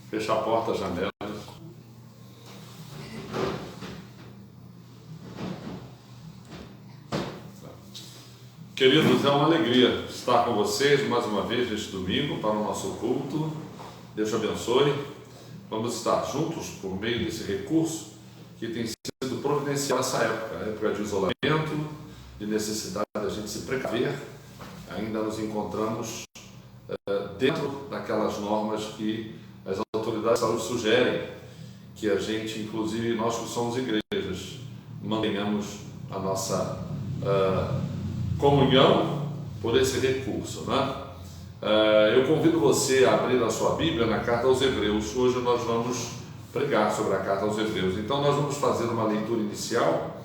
Fecha a porta, a janela. Queridos, é uma alegria estar com vocês mais uma vez neste domingo para o nosso culto. Deus te abençoe. Vamos estar juntos por meio desse recurso que tem sido providencial nessa época de isolamento, de necessidade da gente se precaver. Ainda nos encontramos dentro daquelas normas que as autoridades de saúde sugerem que a gente, inclusive nós que somos igrejas, mantenhamos a nossa comunhão por esse recurso, né? Eu convido você a abrir a sua Bíblia na Carta aos Hebreus. Hoje nós vamos pregar sobre a Carta aos Hebreus. Então nós vamos fazer uma leitura inicial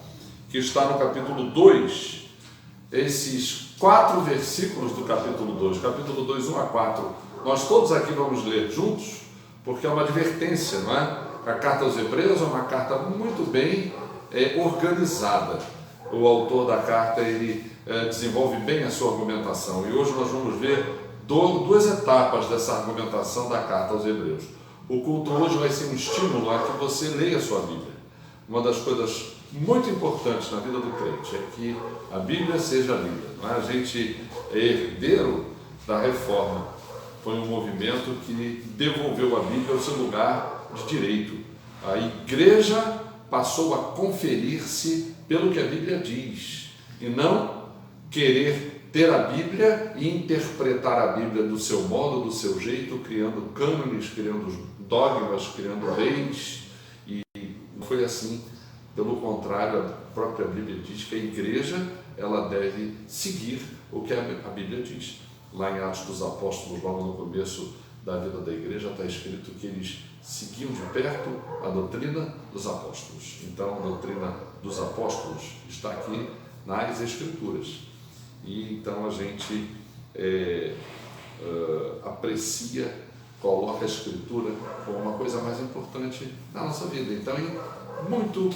que está no capítulo 2, esses 4 versículos do capítulo 2, capítulo 2, 1 a 4. Nós todos aqui vamos ler juntos, porque é uma advertência, não é? A Carta aos Hebreus é uma carta muito bem organizada. O autor da carta, ele desenvolve bem a sua argumentação, e hoje nós vamos ver duas etapas dessa argumentação da Carta aos Hebreus. O culto hoje vai ser um estímulo a que você leia a sua Bíblia. Uma das coisas muito importantes na vida do crente é que a Bíblia seja lida. Não é? A gente é herdeiro da reforma. Foi um movimento que devolveu a Bíblia ao seu lugar de direito. A igreja passou a conferir-se pelo que a Bíblia diz, e não querer ter a Bíblia e interpretar a Bíblia do seu modo, do seu jeito, criando cânones, criando dogmas, criando leis. E não foi assim. Pelo contrário, a própria Bíblia diz que a igreja ela deve seguir o que a Bíblia diz. Lá em Atos dos Apóstolos, logo no começo da vida da igreja, está escrito que eles seguiam de perto a doutrina dos apóstolos. Então, a doutrina dos apóstolos está aqui nas Escrituras. E então a gente aprecia, coloca a Escritura como uma coisa mais importante na nossa vida. Então é muito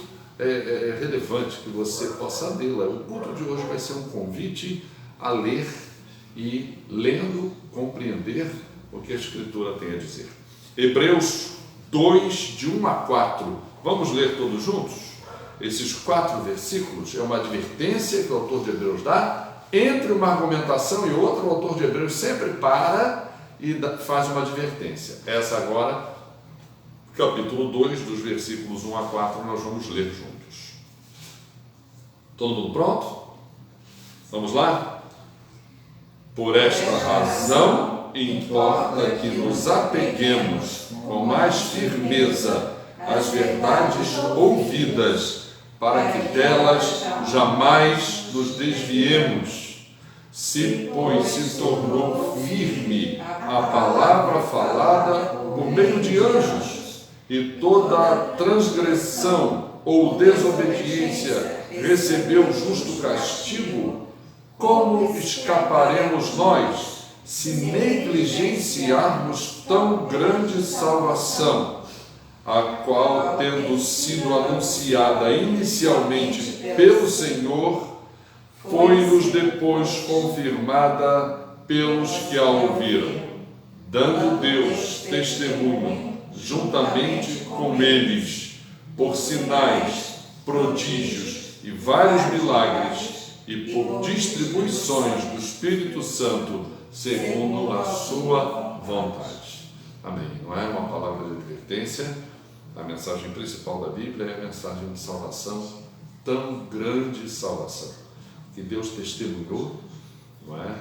relevante que você possa lê-la. O culto de hoje vai ser um convite a ler e, lendo, compreender o que a Escritura tem a dizer. Hebreus 2, de 1 a 4. Vamos ler todos juntos? Esses 4 versículos é uma advertência que o autor de Hebreus dá. Entre uma argumentação e outra, o autor de Hebreus sempre para e faz uma advertência. Essa agora, capítulo 2, dos versículos 1 a 4, nós vamos ler juntos. Todo mundo pronto? Vamos lá? Por esta razão, importa que nos apeguemos com mais firmeza às verdades ouvidas, para que delas jamais nos desviemos. Se, pois, se tornou firme a palavra falada por meio de anjos, e toda transgressão ou desobediência recebeu justo castigo, como escaparemos nós, se negligenciarmos tão grande salvação, a qual, tendo sido anunciada inicialmente pelo Senhor, foi-nos depois confirmada pelos que a ouviram, dando Deus testemunho, juntamente com eles, por sinais, prodígios e vários milagres, e por distribuições do Espírito Santo, segundo a sua vontade. Amém. Não é uma palavra de advertência. A mensagem principal da Bíblia é a mensagem de salvação, tão grande salvação, que Deus testemunhou, não é?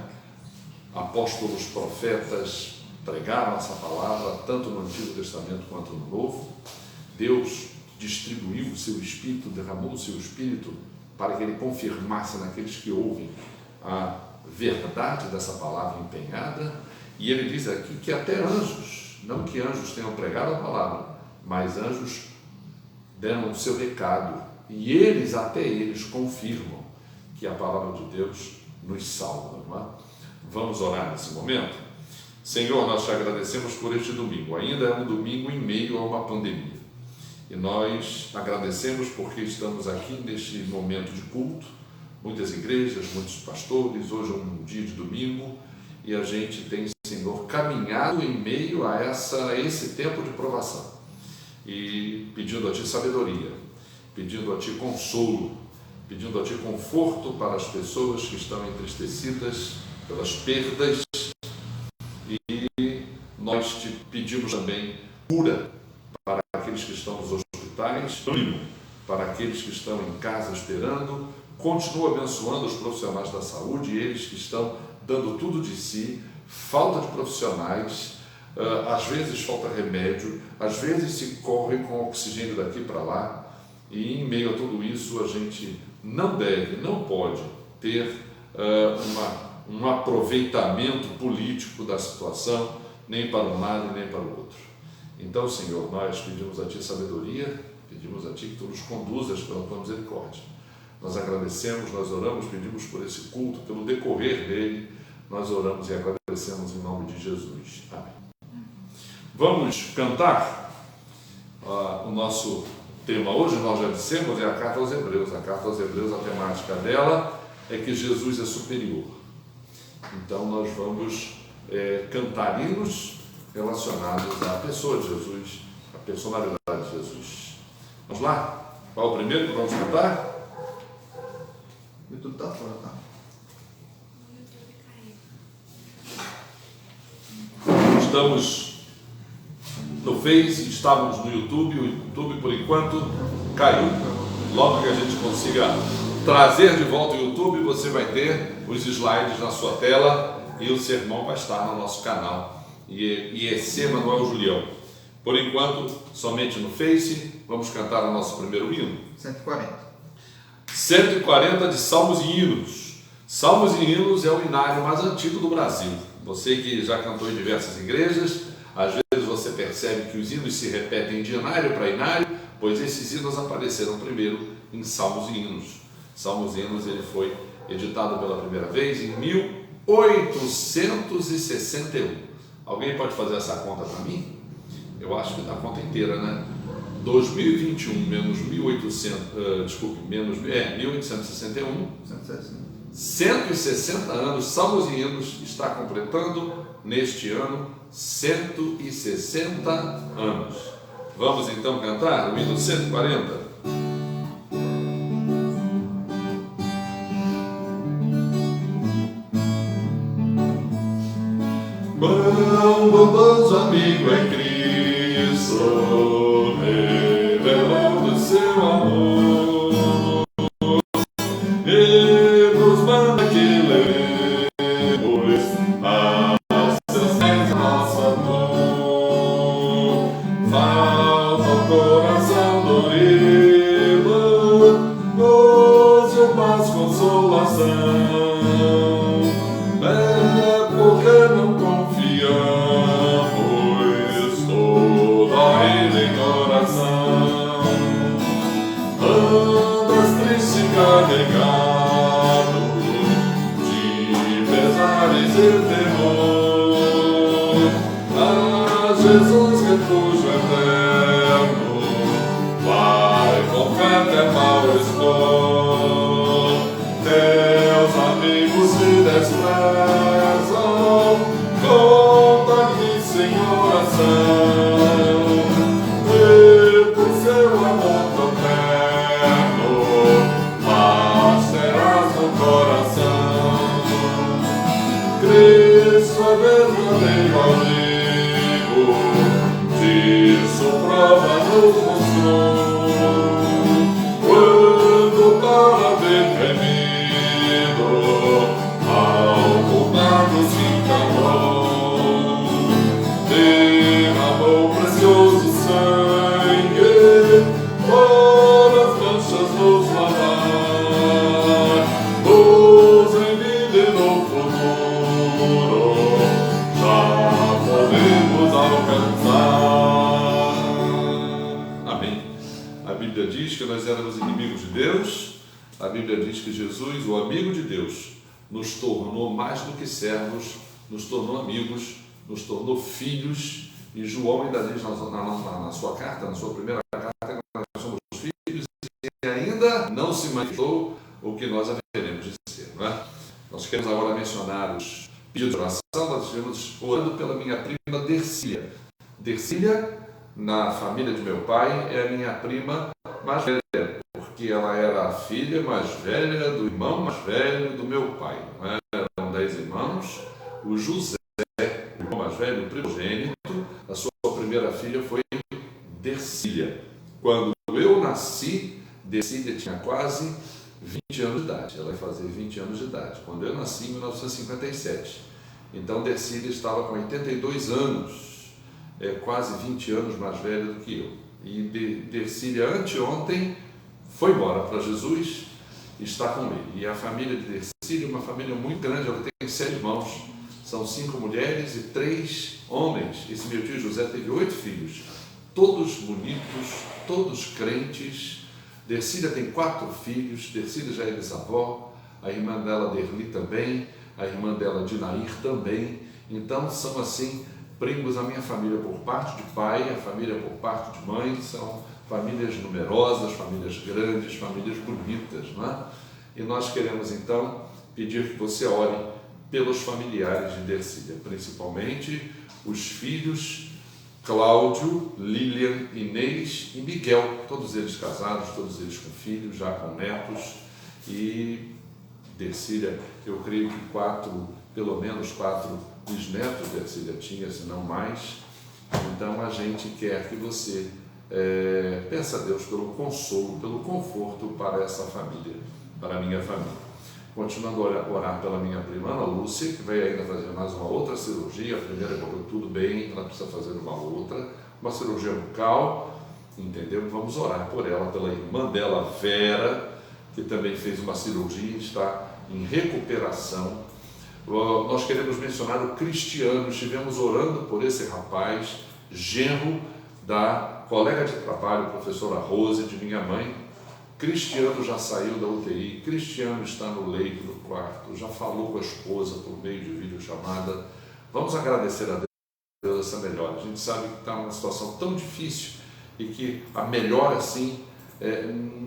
Apóstolos, profetas pregaram essa palavra, tanto no Antigo Testamento quanto no Novo. Deus distribuiu o seu Espírito, derramou o seu Espírito para que ele confirmasse naqueles que ouvem a verdade dessa palavra empenhada. E ele diz aqui que até anjos, não que anjos tenham pregado a palavra, mas anjos deram o seu recado, e até eles confirmam que a palavra de Deus nos salva, não é? Vamos orar nesse momento? Senhor, nós te agradecemos por este domingo. Ainda é um domingo em meio a uma pandemia, e nós agradecemos porque estamos aqui neste momento de culto, muitas igrejas, muitos pastores. Hoje é um dia de domingo, e a gente tem Senhor, caminhado em meio a esse tempo de provação e pedindo a Ti sabedoria, pedindo a Ti consolo, pedindo a Ti conforto para as pessoas que estão entristecidas pelas perdas, e nós Te pedimos também cura para aqueles que estão nos hospitais, ânimo para aqueles que estão em casa esperando. Continua abençoando os profissionais da saúde, eles que estão dando tudo de si. Falta de profissionais, às vezes falta remédio, às vezes se corre com oxigênio daqui para lá, e em meio a tudo isso a gente não deve, não pode ter um aproveitamento político da situação, nem para um lado nem para o outro. Então, Senhor, nós pedimos a Ti sabedoria, pedimos a Ti que Tu nos conduzas pela Tua misericórdia. Nós agradecemos, nós oramos, pedimos por esse culto, pelo decorrer dele, nós oramos e agradecemos em nome de Jesus. Amém. Vamos cantar o nosso tema hoje, nós já dissemos, é a Carta aos Hebreus. A Carta aos Hebreus, a temática dela é que Jesus é superior. Então nós vamos cantar hinos relacionados à pessoa de Jesus, à personalidade de Jesus. Vamos lá? Qual é o primeiro que vamos cantar? O YouTube está fora, tá? Estamos no Face, estávamos no YouTube. O YouTube, por enquanto, caiu. Logo que a gente consiga trazer de volta o YouTube, você vai ter os slides na sua tela e o sermão vai estar no nosso canal. IEC Manuel Julião. Por enquanto, somente no Face. Vamos cantar o nosso primeiro hino. 140 de Salmos e Hinos. Salmos e Hinos é o hinário mais antigo do Brasil. Você que já cantou em diversas igrejas, às vezes você percebe que os hinos se repetem de hinário para hinário, pois esses hinos apareceram primeiro em Salmos e Hinos. Salmos e Hinos ele foi editado pela primeira vez em 1861. Alguém pode fazer essa conta para mim? Eu acho que dá a conta inteira, né? 2021 menos 1861, 160 anos. Salmos e Hinos está completando neste ano 160 anos. Vamos então cantar o hino 140? Quão bondoso amigo é Cristo, revelando seu amor, e nos manda que levemos aos seus pés a nossa dor. Falta o coração dorido, gozo, paz, consolação. É porque não confiamos toda ele em oração. Andas triste carregado de pesares e terror. A Jesus refúgio eterno, vai com fé até mal expor. Teus amigos te desprezam, conta-lhe sem oração, e por seu amor fraterno, paz terás no coração. Cristo é verdadeiro amigo, disso prova nos mostrou, quando para ver remido ao culpado se encarnou, derramou precioso sangue para as manchas nos lavar, luz em vida e no futuro já podemos alcançar. Amém. A Bíblia diz que nós éramos inimigos de Deus. A Bíblia diz que Jesus, o amigo de Deus, nos tornou mais do que servos, nos tornou amigos, nos tornou filhos. E João ainda diz na sua carta, na sua primeira carta, que nós somos filhos e ainda não se manifestou o que nós haveremos de ser, não é? Nós queremos agora mencionar os pedido de oração, nós estivemos orando pela minha prima Dercília. Dercília, na família de meu pai, é a minha prima mais velha, porque ela era a filha mais velha do irmão mais velho do meu pai. Não é? Eram 10 irmãos. O José, o irmão mais velho, o primogênito, a sua primeira filha foi Dercília. Quando eu nasci, Dercília tinha quase 20 anos de idade. Ela ia fazer 20 anos de idade. Quando eu nasci, em 1957. Então, Dercília estava com 82 anos, quase 20 anos mais velha do que eu. E Dercília, anteontem, foi embora para Jesus e está com ele. E a família de Dercília é uma família muito grande, ela tem 7 irmãos. São 5 mulheres e 3 homens. Esse meu tio José teve 8 filhos, todos bonitos, todos crentes. Dercília tem 4 filhos, Dercília já é bisavó, a irmã dela Derli também, a irmã dela Dinair também. Então são assim primos. A minha família por parte de pai, a família por parte de mãe, são famílias numerosas, famílias grandes, famílias bonitas, não é? E nós queremos então pedir que você ore pelos familiares de Dercília, principalmente os filhos Cláudio, Lilian, Inês e Miguel, todos eles casados, todos eles com filhos, já com netos. E Dercília, eu creio que pelo menos 4 bisnetos Dercília tinha, se não mais. Então a gente quer que você peça a Deus pelo consolo, pelo conforto para essa família, para a minha família. Continuando a orar pela minha prima Ana Lúcia, que vai ainda fazer mais uma outra cirurgia. A primeira correu tudo bem, ela precisa fazer uma cirurgia bucal, entendeu? Vamos orar por ela, pela irmã dela, Vera, que também fez uma cirurgia e está em recuperação. Nós queremos mencionar o Cristiano. Estivemos orando por esse rapaz, genro da colega de trabalho, professora Rose, de minha mãe. Cristiano já saiu da UTI, Cristiano está no leito, no quarto, já falou com a esposa por meio de videochamada. Vamos agradecer a Deus essa melhora. A gente sabe que está numa situação tão difícil e que a melhora, assim,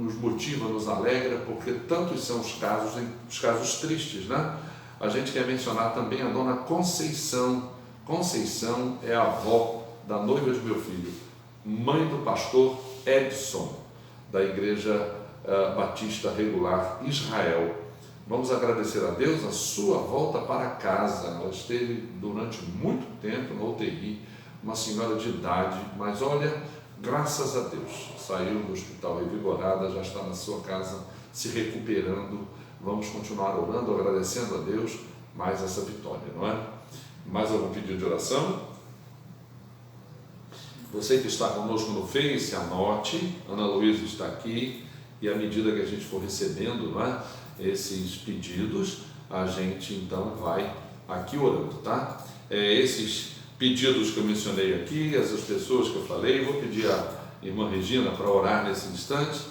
nos motiva, nos alegra, porque tantos são os casos tristes, né? A gente quer mencionar também a dona Conceição. Conceição é a avó da noiva de meu filho, mãe do pastor Edson, da Igreja Batista Regular Israel. Vamos agradecer a Deus a sua volta para casa. Ela esteve durante muito tempo na UTI, uma senhora de idade, mas olha, graças a Deus, saiu do hospital revigorada, já está na sua casa se recuperando. Vamos continuar orando, agradecendo a Deus mais essa vitória, não é? Mais algum pedido de oração? Você que está conosco no Face, anote. Ana Luísa está aqui, e à medida que a gente for recebendo, não é, esses pedidos, a gente então vai aqui orando, tá? Esses pedidos que eu mencionei aqui, essas pessoas que eu falei, vou pedir à irmã Regina para orar nesse instante,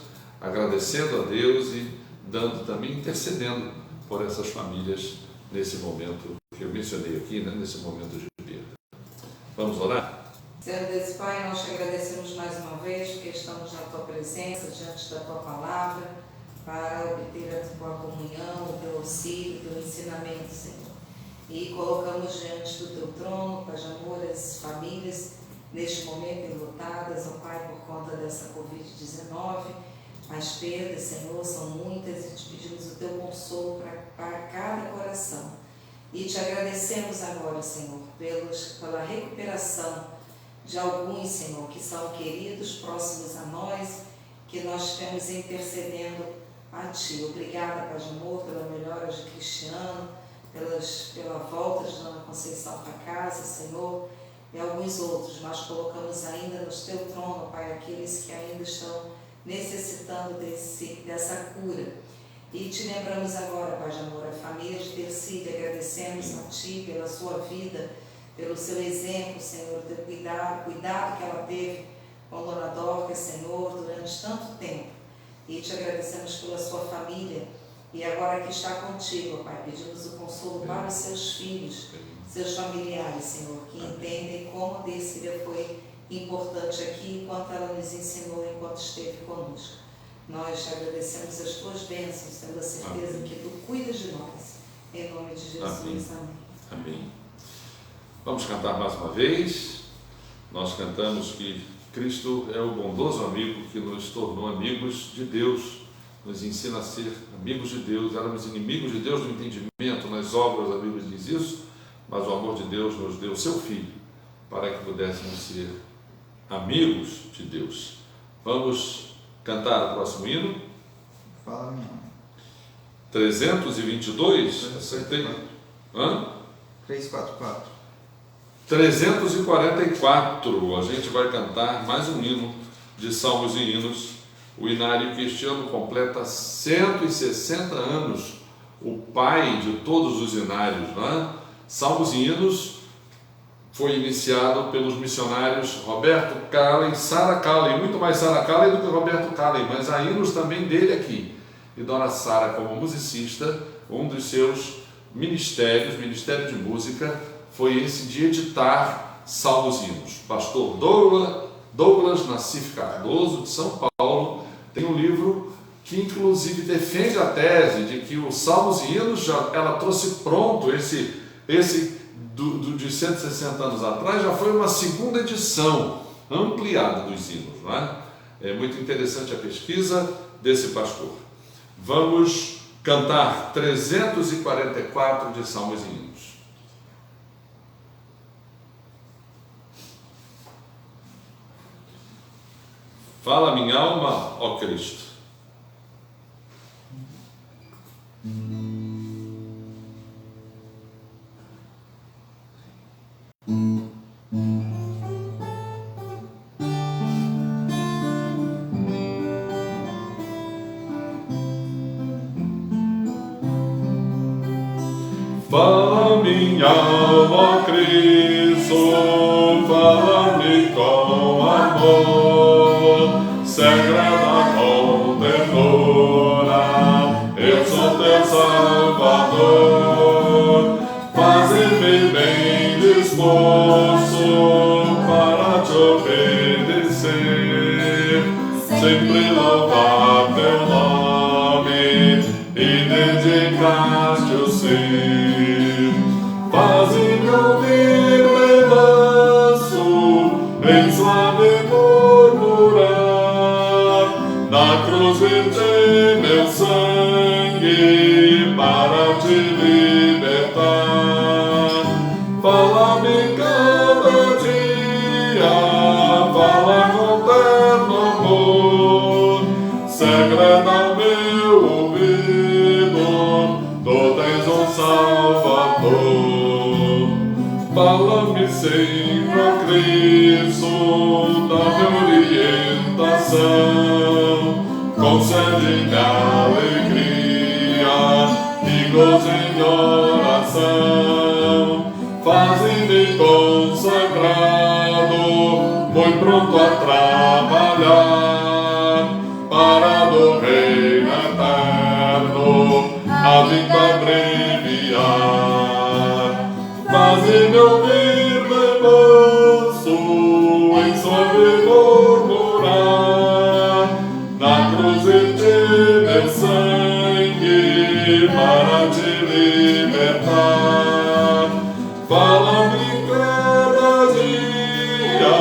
agradecendo a Deus e dando também, intercedendo por essas famílias nesse momento que eu mencionei aqui, né, nesse momento de perda. Vamos orar? Senhor Deus Pai, nós te agradecemos mais uma vez porque estamos na Tua presença, diante da Tua palavra, para obter a Tua comunhão, o Teu auxílio, o Teu ensinamento, Senhor. E colocamos diante do Teu trono, Pai de amor, as famílias neste momento enlutadas, ó Pai, por conta dessa Covid-19. As perdas, Senhor, são muitas e te pedimos o Teu consolo para cada coração. E te agradecemos agora, Senhor, pela recuperação de alguns, Senhor, que são queridos, próximos a nós, que nós estamos intercedendo a Ti. Obrigada, Pai de amor, pela melhora de Cristiano, pela volta de Dona Conceição para casa, Senhor, e alguns outros. Nós colocamos ainda no Teu trono, Pai, aqueles que ainda estão necessitando dessa cura. E te lembramos agora, Pai de amor, a família de Dercília, agradecemos a Ti pela sua vida, pelo seu exemplo, Senhor, teu cuidado que ela teve com Dona Dorca, Senhor, durante tanto tempo. E te agradecemos pela sua família. E agora que está contigo, Pai, pedimos o consolo para os seus filhos, seus familiares, Senhor, que entendem como Dercília foi importante aqui, enquanto ela nos ensinou, enquanto esteve conosco. Nós te agradecemos as tuas bênçãos, tendo a certeza que tu cuidas de nós. Em nome de Jesus, amém. Amém. Vamos cantar mais uma vez. Nós cantamos que Cristo é o bondoso amigo que nos tornou amigos de Deus, nos ensina a ser amigos de Deus. Éramos inimigos de Deus no entendimento, nas obras, a Bíblia diz isso, mas o amor de Deus nos deu o seu Filho para que pudéssemos ser amigos de Deus. Vamos cantar o próximo hino. Fala, minha alma. 322? Acertei? 344. 344, a gente vai cantar mais um hino de Salmos e Hinos, o hinário que este ano completa 160 anos, o pai de todos os hinários, né? Salmos e Hinos foi iniciado pelos missionários Roberto Calley, Sarah Calley, muito mais Sarah Calley do que Roberto Calley, mas há hinos também dele aqui. E Dona Sarah, como musicista, um dos seus ministério de música, foi esse de editar salmos e hinos. Pastor Douglas Nassif Cardoso, de São Paulo, tem um livro que inclusive defende a tese de que os salmos e hinos, ela trouxe pronto esse de 160 anos atrás, já foi uma segunda edição ampliada dos hinos, não é? É muito interessante a pesquisa desse pastor. Vamos cantar 344 de salmos e hinos. Fala minha alma, ó Cristo. Fala minha alma, ó Cristo, fala-me com amor, sagrada com ternura, eu sou teu Salvador. Faze-me bem disposto para te obedecer, sempre louvar teu nome e dedicar-te o ser. Faze-me ouvir bem manso, bem suave murmurar, na cruz verter meu sangue para te libertar. Fala-me cada dia, fala com terno amor, sagrada meu ouvido, tu tens um Salvador. Fala-me sempre, ó Cristo, dá-me orientação, concede-me alegria e gozo em oração. Faze-me consagrado, muito pronto a trabalhar, para do reino eterno a vida abreviar. Faze-me ouvir bem manso, em suave murmurar, na cruz verter meu sangue para te libertar. Fala-me cada dia,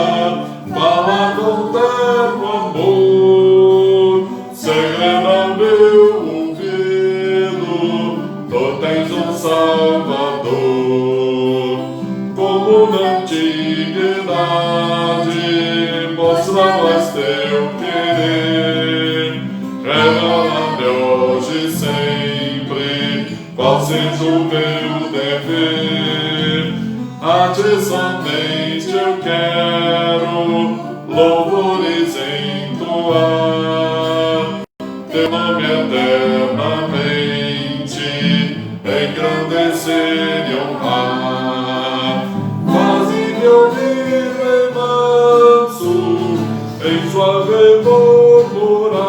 fala com terno amor, segreda meu ouvido, tu tens um Salvador. Como na antiguidade mostravas teu querer, revela-me hoje e sempre qual seja o meu dever. A ti somente eu quero louvores entoar, teu nome eternamente engrandecer e honrar. Faze-me ouvir bem manso, em suave murmurar,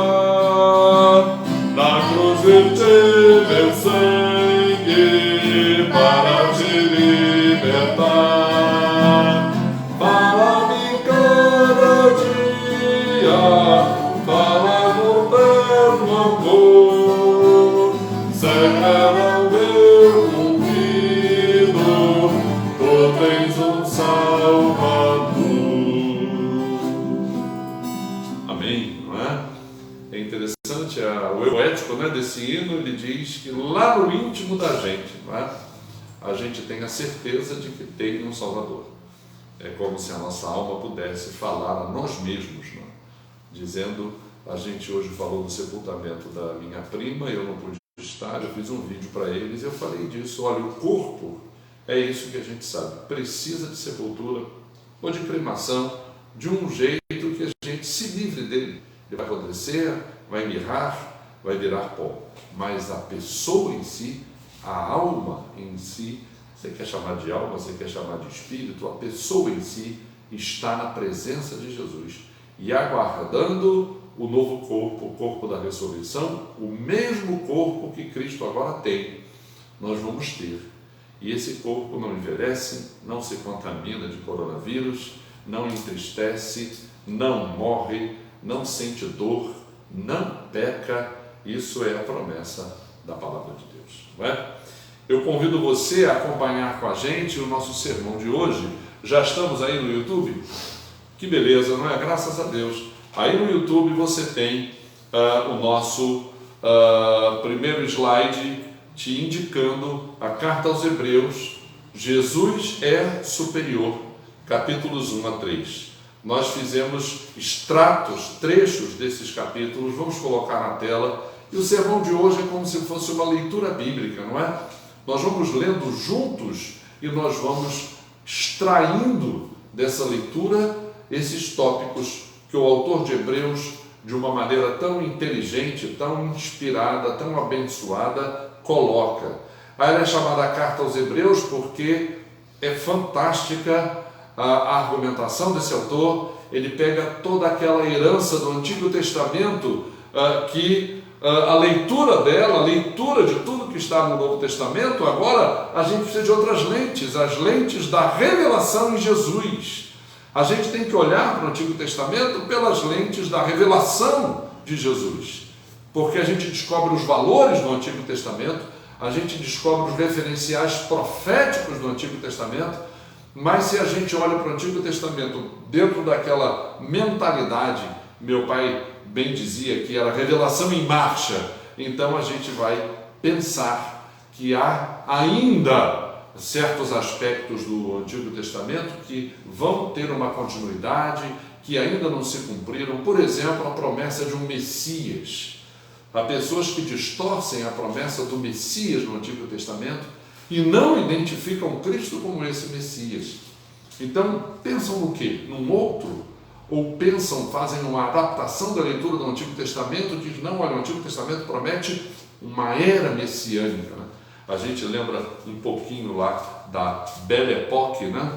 na cruz verter meu sangue para te libertar. Fala-me cada dia, fala com terno amor, sagrada meu ouvido, É interessante o poético, né, desse hino. Ele diz que lá no íntimo da gente, não é? A gente tem a certeza de que tem um Salvador. É como se a nossa alma pudesse falar a nós mesmos, não é? Dizendo, a gente hoje falou do sepultamento da minha prima, eu não pude estar, eu fiz um vídeo para eles, eu falei disso. Olha, o corpo é isso que a gente sabe, precisa de sepultura ou de cremação, de um jeito que a gente se livre dele. Ele vai apodrecer, vai mirrar, vai virar pó, mas a pessoa em si, a alma em si, você quer chamar de alma, você quer chamar de espírito, a pessoa em si está na presença de Jesus e aguardando o novo corpo, o corpo da ressurreição, o mesmo corpo que Cristo agora tem, nós vamos ter. E esse corpo não envelhece, não se contamina de coronavírus, não entristece, não morre, não sente dor, não peca. Isso é a promessa da palavra de Deus, não é? Eu convido você a acompanhar com a gente o nosso sermão de hoje. Já estamos aí no YouTube? Que beleza, não é? Graças a Deus. Aí no YouTube você tem o nosso primeiro slide te indicando a carta aos Hebreus. Jesus é superior, capítulos 1 a 3. Nós fizemos extratos, trechos desses capítulos, vamos colocar na tela. E o sermão de hoje é como se fosse uma leitura bíblica, não é? Nós vamos lendo juntos e nós vamos extraindo dessa leitura esses tópicos que o autor de Hebreus, de uma maneira tão inteligente, tão inspirada, tão abençoada, coloca. Ela é chamada Carta aos Hebreus porque é fantástica a argumentação desse autor. Ele pega toda aquela herança do Antigo Testamento que a leitura dela, a leitura de tudo que está no Novo Testamento, agora a gente precisa de outras lentes, as lentes da revelação em Jesus. A gente tem que olhar para o Antigo Testamento pelas lentes da revelação de Jesus, porque a gente descobre os valores do Antigo Testamento, a gente descobre os referenciais proféticos do Antigo Testamento, mas se a gente olha para o Antigo Testamento dentro daquela mentalidade, meu pai bem dizia que era revelação em marcha, então a gente vai pensar que há ainda certos aspectos do Antigo Testamento que vão ter uma continuidade, que ainda não se cumpriram. Por exemplo, a promessa de um Messias. Há pessoas que distorcem a promessa do Messias no Antigo Testamento e não identificam Cristo como esse Messias. Então, pensam no quê? Num outro? Ou pensam, fazem uma adaptação da leitura do Antigo Testamento, diz, não, olha, o Antigo Testamento promete uma era messiânica, né? A gente lembra um pouquinho lá da Belle Époque, né?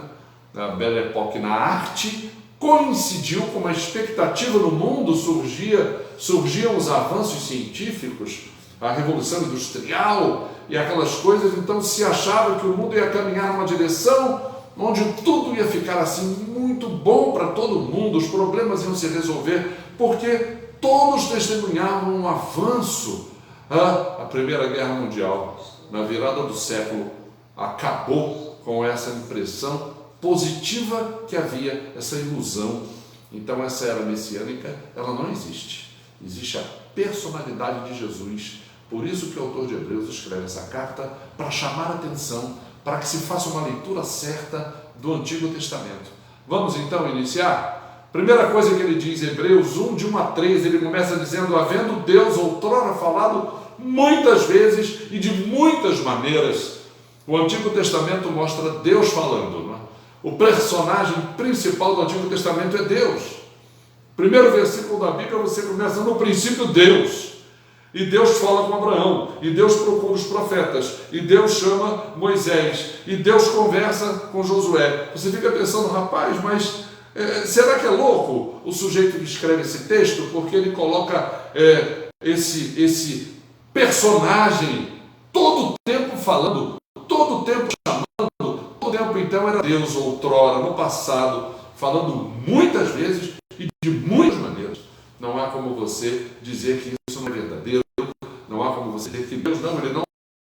A Belle Époque na arte coincidiu com uma expectativa no mundo, surgiam os avanços científicos, a Revolução Industrial e aquelas coisas, então se achava que o mundo ia caminhar numa direção onde tudo ia ficar assim muito bom para todo mundo, os problemas iam se resolver, porque todos testemunhavam um avanço. A Primeira Guerra Mundial, na virada do século, acabou com essa impressão positiva que havia, essa ilusão. Então essa era messiânica, ela não existe. Existe a personalidade de Jesus. Por isso que o autor de Hebreus escreve essa carta, para chamar a atenção, para que se faça uma leitura certa do Antigo Testamento. Vamos então iniciar? Primeira coisa que ele diz, Hebreus 1, de 1 a 3, ele começa dizendo, havendo Deus outrora falado muitas vezes e de muitas maneiras. O Antigo Testamento mostra Deus falando, não é? O personagem principal do Antigo Testamento é Deus. Primeiro versículo da Bíblia, você começa, no princípio Deus. E Deus fala com Abraão, e Deus procura os profetas, e Deus chama Moisés, e Deus conversa com Josué. Você fica pensando, rapaz, mas será que é louco o sujeito que escreve esse texto? Porque ele coloca esse personagem todo o tempo falando, todo o tempo chamando, todo o tempo então era Deus outrora, no passado, falando muitas vezes e de muitas maneiras. Não há como você dizer que isso não é verdadeiro, não há como você dizer que Deus ele não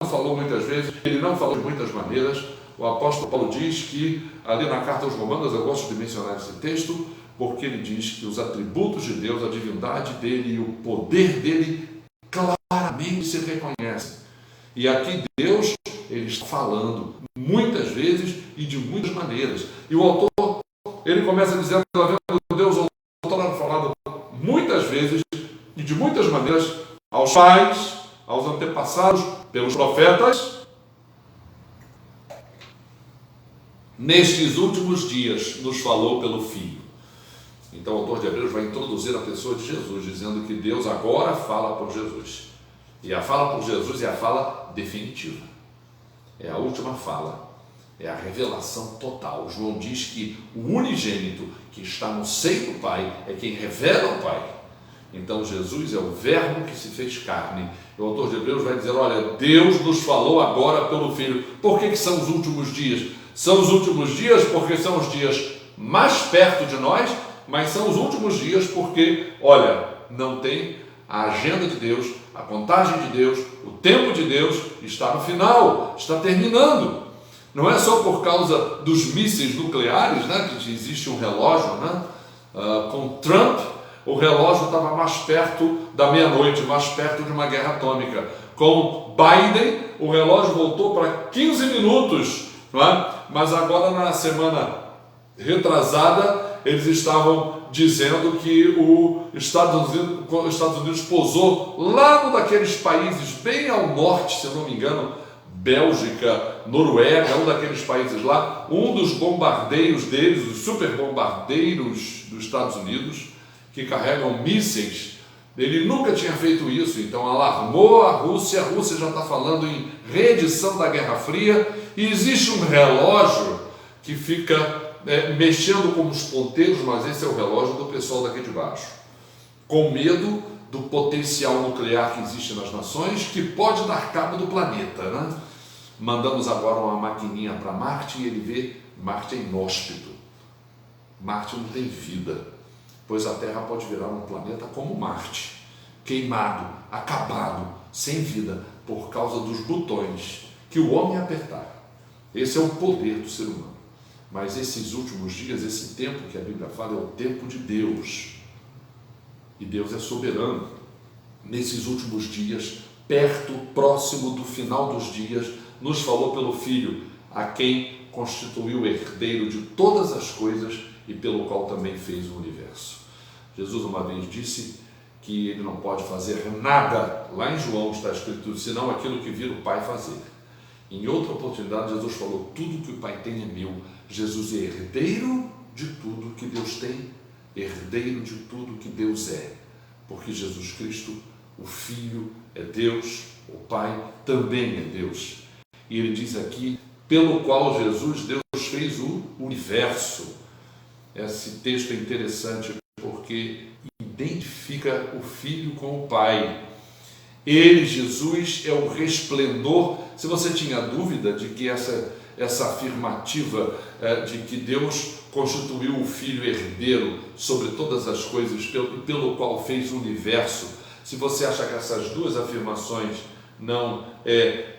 falou muitas vezes, ele não falou de muitas maneiras. O apóstolo Paulo diz que, ali na carta aos Romanos, eu gosto de mencionar esse texto, porque ele diz que os atributos de Deus, a divindade dele e o poder dele claramente se reconhecem. E aqui Deus, ele está falando muitas vezes e de muitas maneiras. E o autor, ele começa dizendo, Deus, o autor falado muitas vezes e de muitas maneiras aos pais, aos antepassados, pelos profetas. Nestes últimos dias nos falou pelo Filho. Então o autor de Hebreus vai introduzir a pessoa de Jesus, dizendo que Deus agora fala por Jesus. E a fala por Jesus é a fala definitiva. É a última fala. É a revelação total. João diz que o unigênito que está no seio do Pai é quem revela o Pai. Então Jesus é o verbo que se fez carne. O autor de Hebreus vai dizer, olha, Deus nos falou agora pelo Filho. Por que são os últimos dias? São os últimos dias porque são os dias mais perto de nós, mas são os últimos dias porque, olha, não tem a agenda de Deus, a contagem de Deus, o tempo de Deus está no final, está terminando. Não é só por causa dos mísseis nucleares, né, que existe um relógio, né? Com Trump, o relógio estava mais perto da meia-noite, mais perto de uma guerra atômica. Com Biden, o relógio voltou para 15 minutos, não é? Mas agora, na semana retrasada, eles estavam dizendo que os Estados Unidos pousou lá num daqueles países bem ao norte, se eu não me engano, Bélgica, Noruega, um daqueles países lá, um dos bombardeiros deles, os super bombardeiros dos Estados Unidos, que carregam mísseis. Ele nunca tinha feito isso, então alarmou a Rússia já está falando em reedição da Guerra Fria, e existe um relógio que fica mexendo com os ponteiros, mas esse é o relógio do pessoal daqui de baixo, com medo do potencial nuclear que existe nas nações, que pode dar cabo do planeta, né? Mandamos agora uma maquininha para Marte e ele vê Marte é inóspito. Marte não tem vida, pois a Terra pode virar um planeta como Marte, queimado, acabado, sem vida, por causa dos botões que o homem apertar. Esse é o poder do ser humano. Mas esses últimos dias, esse tempo que a Bíblia fala, é o tempo de Deus. E Deus é soberano. Nesses últimos dias, perto, próximo do final dos dias, nos falou pelo Filho, a quem constituiu herdeiro de todas as coisas e pelo qual também fez o universo. Jesus uma vez disse que ele não pode fazer nada, lá em João está escrito, senão aquilo que vira o Pai fazer. Em outra oportunidade, Jesus falou, tudo que o Pai tem é meu. Jesus é herdeiro de tudo que Deus tem, herdeiro de tudo que Deus é, porque Jesus Cristo, o Filho, é Deus, o Pai também é Deus. E ele diz aqui, pelo qual Jesus, Deus fez o universo. Esse texto é interessante porque identifica o Filho com o Pai. Ele, Jesus, é o resplendor. Se você tinha dúvida de que essa afirmativa de que Deus constituiu o Filho herdeiro sobre todas as coisas, pelo qual fez o universo, se você acha que essas duas afirmações não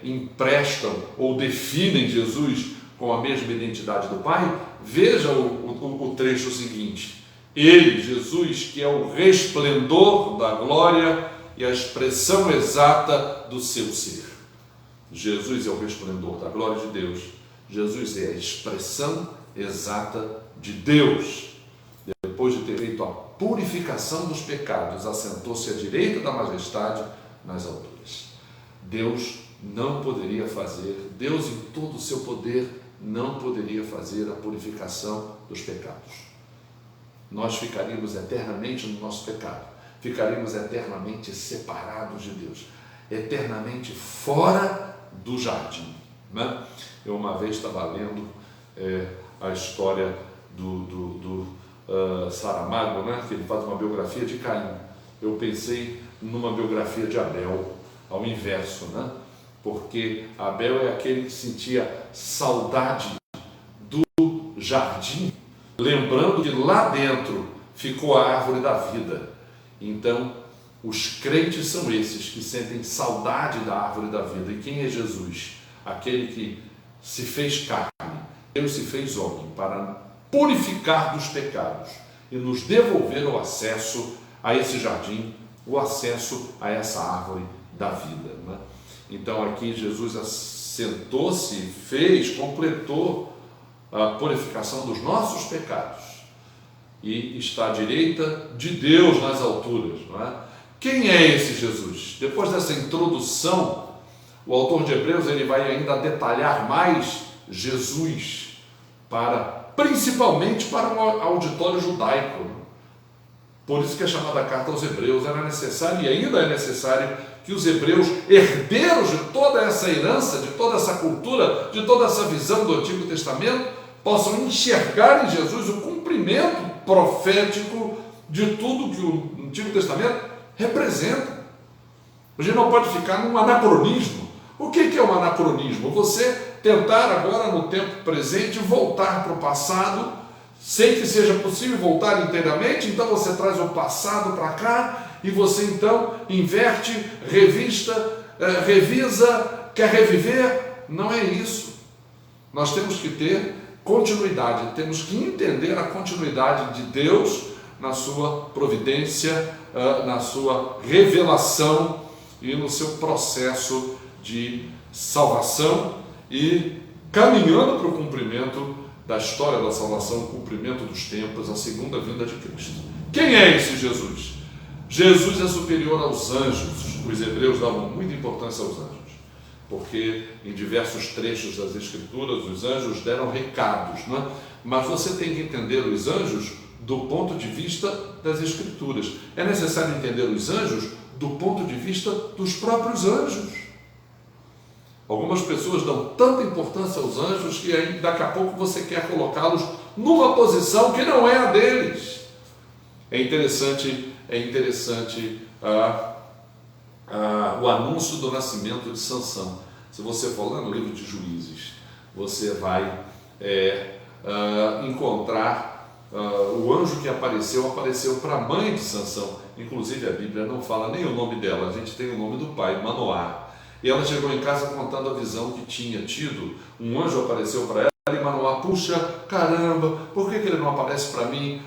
emprestam ou definem Jesus com a mesma identidade do Pai, veja o trecho seguinte. Ele, Jesus, que é o resplendor da glória e a expressão exata do seu ser. Jesus é o resplendor da glória de Deus. Jesus é a expressão exata de Deus. Depois de ter feito a purificação dos pecados, assentou-se à direita da majestade nas alturas. Deus não poderia fazer, Deus em todo o seu poder não poderia fazer a purificação dos pecados. Nós ficaríamos eternamente no nosso pecado, ficaríamos eternamente separados de Deus, eternamente fora do jardim, né? Eu uma vez estava lendo a história do Saramago, né? Que ele faz uma biografia de Caim. Eu pensei numa biografia de Abel, ao inverso, né? Porque Abel é aquele que sentia saudade do jardim, lembrando que lá dentro ficou a árvore da vida. Então, os crentes são esses que sentem saudade da árvore da vida. E quem é Jesus? Aquele que se fez carne, Deus se fez homem para purificar dos pecados e nos devolver o acesso a esse jardim, o acesso a essa árvore da vida, né? Então aqui Jesus assentou-se, fez, completou a purificação dos nossos pecados e está à direita de Deus nas alturas, não é? Quem é esse Jesus? Depois dessa introdução, o autor de Hebreus ele vai ainda detalhar mais Jesus, principalmente para um auditório judaico. Por isso que é chamada a carta aos Hebreus. Era necessário e ainda é necessário que os hebreus, herdeiros de toda essa herança, de toda essa cultura, de toda essa visão do Antigo Testamento, possam enxergar em Jesus o cumprimento profético de tudo que o Antigo Testamento representa. A gente não pode ficar num anacronismo. O que é um anacronismo? Você tentar agora, no tempo presente, voltar para o passado, sem que seja possível voltar inteiramente, então você traz o passado para cá e você então inverte, revisa, quer reviver. Não é isso. Nós temos que ter continuidade, temos que entender a continuidade de Deus na sua providência, na sua revelação e no seu processo de salvação e caminhando para o cumprimento da história da salvação, o cumprimento dos tempos, a segunda vinda de Cristo. Quem é esse Jesus? Jesus é superior aos anjos. Os hebreus davam muita importância aos anjos, porque em diversos trechos das Escrituras os anjos deram recados, não é? Mas você tem que entender os anjos do ponto de vista das Escrituras. É necessário entender os anjos do ponto de vista dos próprios anjos. Algumas pessoas dão tanta importância aos anjos que aí, daqui a pouco você quer colocá-los numa posição que não é a deles. É interessante o anúncio do nascimento de Sansão. Se você for lá no livro de Juízes, você vai encontrar o anjo que apareceu para a mãe de Sansão. Inclusive a Bíblia não fala nem o nome dela, a gente tem o nome do pai, Manoá. E ela chegou em casa contando a visão que tinha tido. Um anjo apareceu para ela e Manoá, puxa, caramba, por que ele não aparece para mim?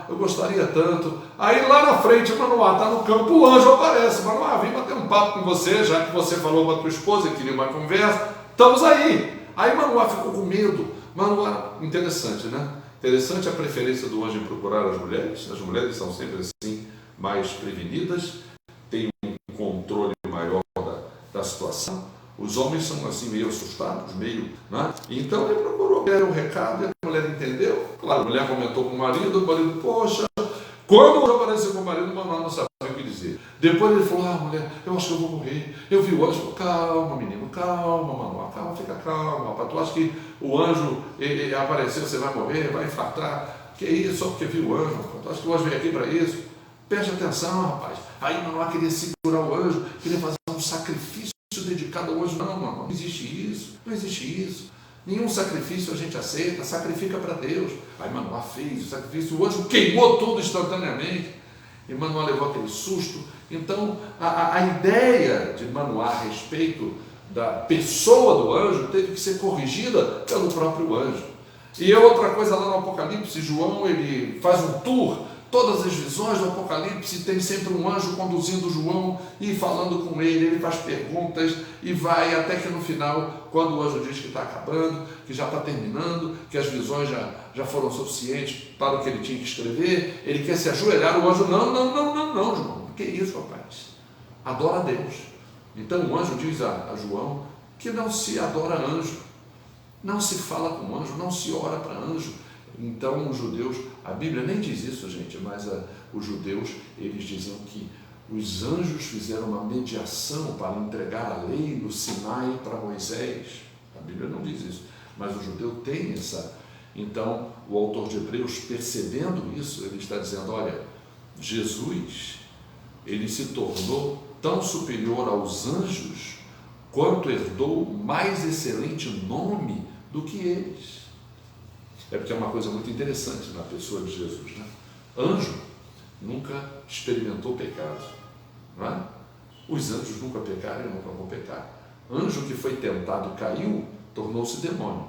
Eu gostaria tanto. Aí lá na frente, Manoá está no campo, o anjo aparece. Manoá, vim bater um papo com você, já que você falou com a tua esposa e queria uma conversa, estamos aí. Aí Manoá ficou com medo. Manoá, interessante, né? Interessante a preferência do anjo em procurar as mulheres são sempre assim, mais prevenidas, têm um controle maior da situação. Os homens são assim meio assustados, né? Então ele procurou, deram um recado e a mulher entendeu. Claro, a mulher comentou com o marido, poxa, quando o anjo apareceu com o marido, o Manoá não sabia o que dizer. Depois ele falou, mulher, eu acho que eu vou morrer. Eu vi o anjo, calma menino, calma Manoá, calma, fica calma, rapaz. Tu acha que o anjo ele apareceu, você vai morrer, vai infartar? Que isso, só porque viu o anjo, rapaz. Tu acha que o anjo veio aqui para isso? Preste atenção, rapaz. Aí Manoá queria segurar o anjo, queria fazer um sacrifício dedicado ao anjo. Não existe isso, não existe isso. Nenhum sacrifício a gente aceita, sacrifica para Deus. Aí Manoá fez o sacrifício, o anjo queimou tudo instantaneamente. E Manoá levou aquele susto. Então, a ideia de Manoá a respeito da pessoa do anjo teve que ser corrigida pelo próprio anjo. E outra coisa lá no Apocalipse, João ele faz um tour. Todas as visões do Apocalipse tem sempre um anjo conduzindo João e falando com ele faz perguntas e vai até que no final, quando o anjo diz que está acabando, que já está terminando, que as visões já foram suficientes para o que ele tinha que escrever, ele quer se ajoelhar, o anjo, não, João, que isso, rapaz? Adora a Deus. Então o anjo diz a João que não se adora anjo, não se fala com anjo, não se ora para anjo. Então os judeus, a Bíblia nem diz isso, gente, mas os judeus, eles diziam que os anjos fizeram uma mediação para entregar a lei do Sinai para Moisés. A Bíblia não diz isso, mas o judeu tem essa. Então o autor de Hebreus, percebendo isso, ele está dizendo, olha, Jesus, ele se tornou tão superior aos anjos, quanto herdou o mais excelente nome do que eles. É porque é uma coisa muito interessante na pessoa de Jesus, né? Anjo nunca experimentou pecado, não é? Os anjos nunca pecaram e nunca vão pecar. Anjo que foi tentado e caiu, tornou-se demônio.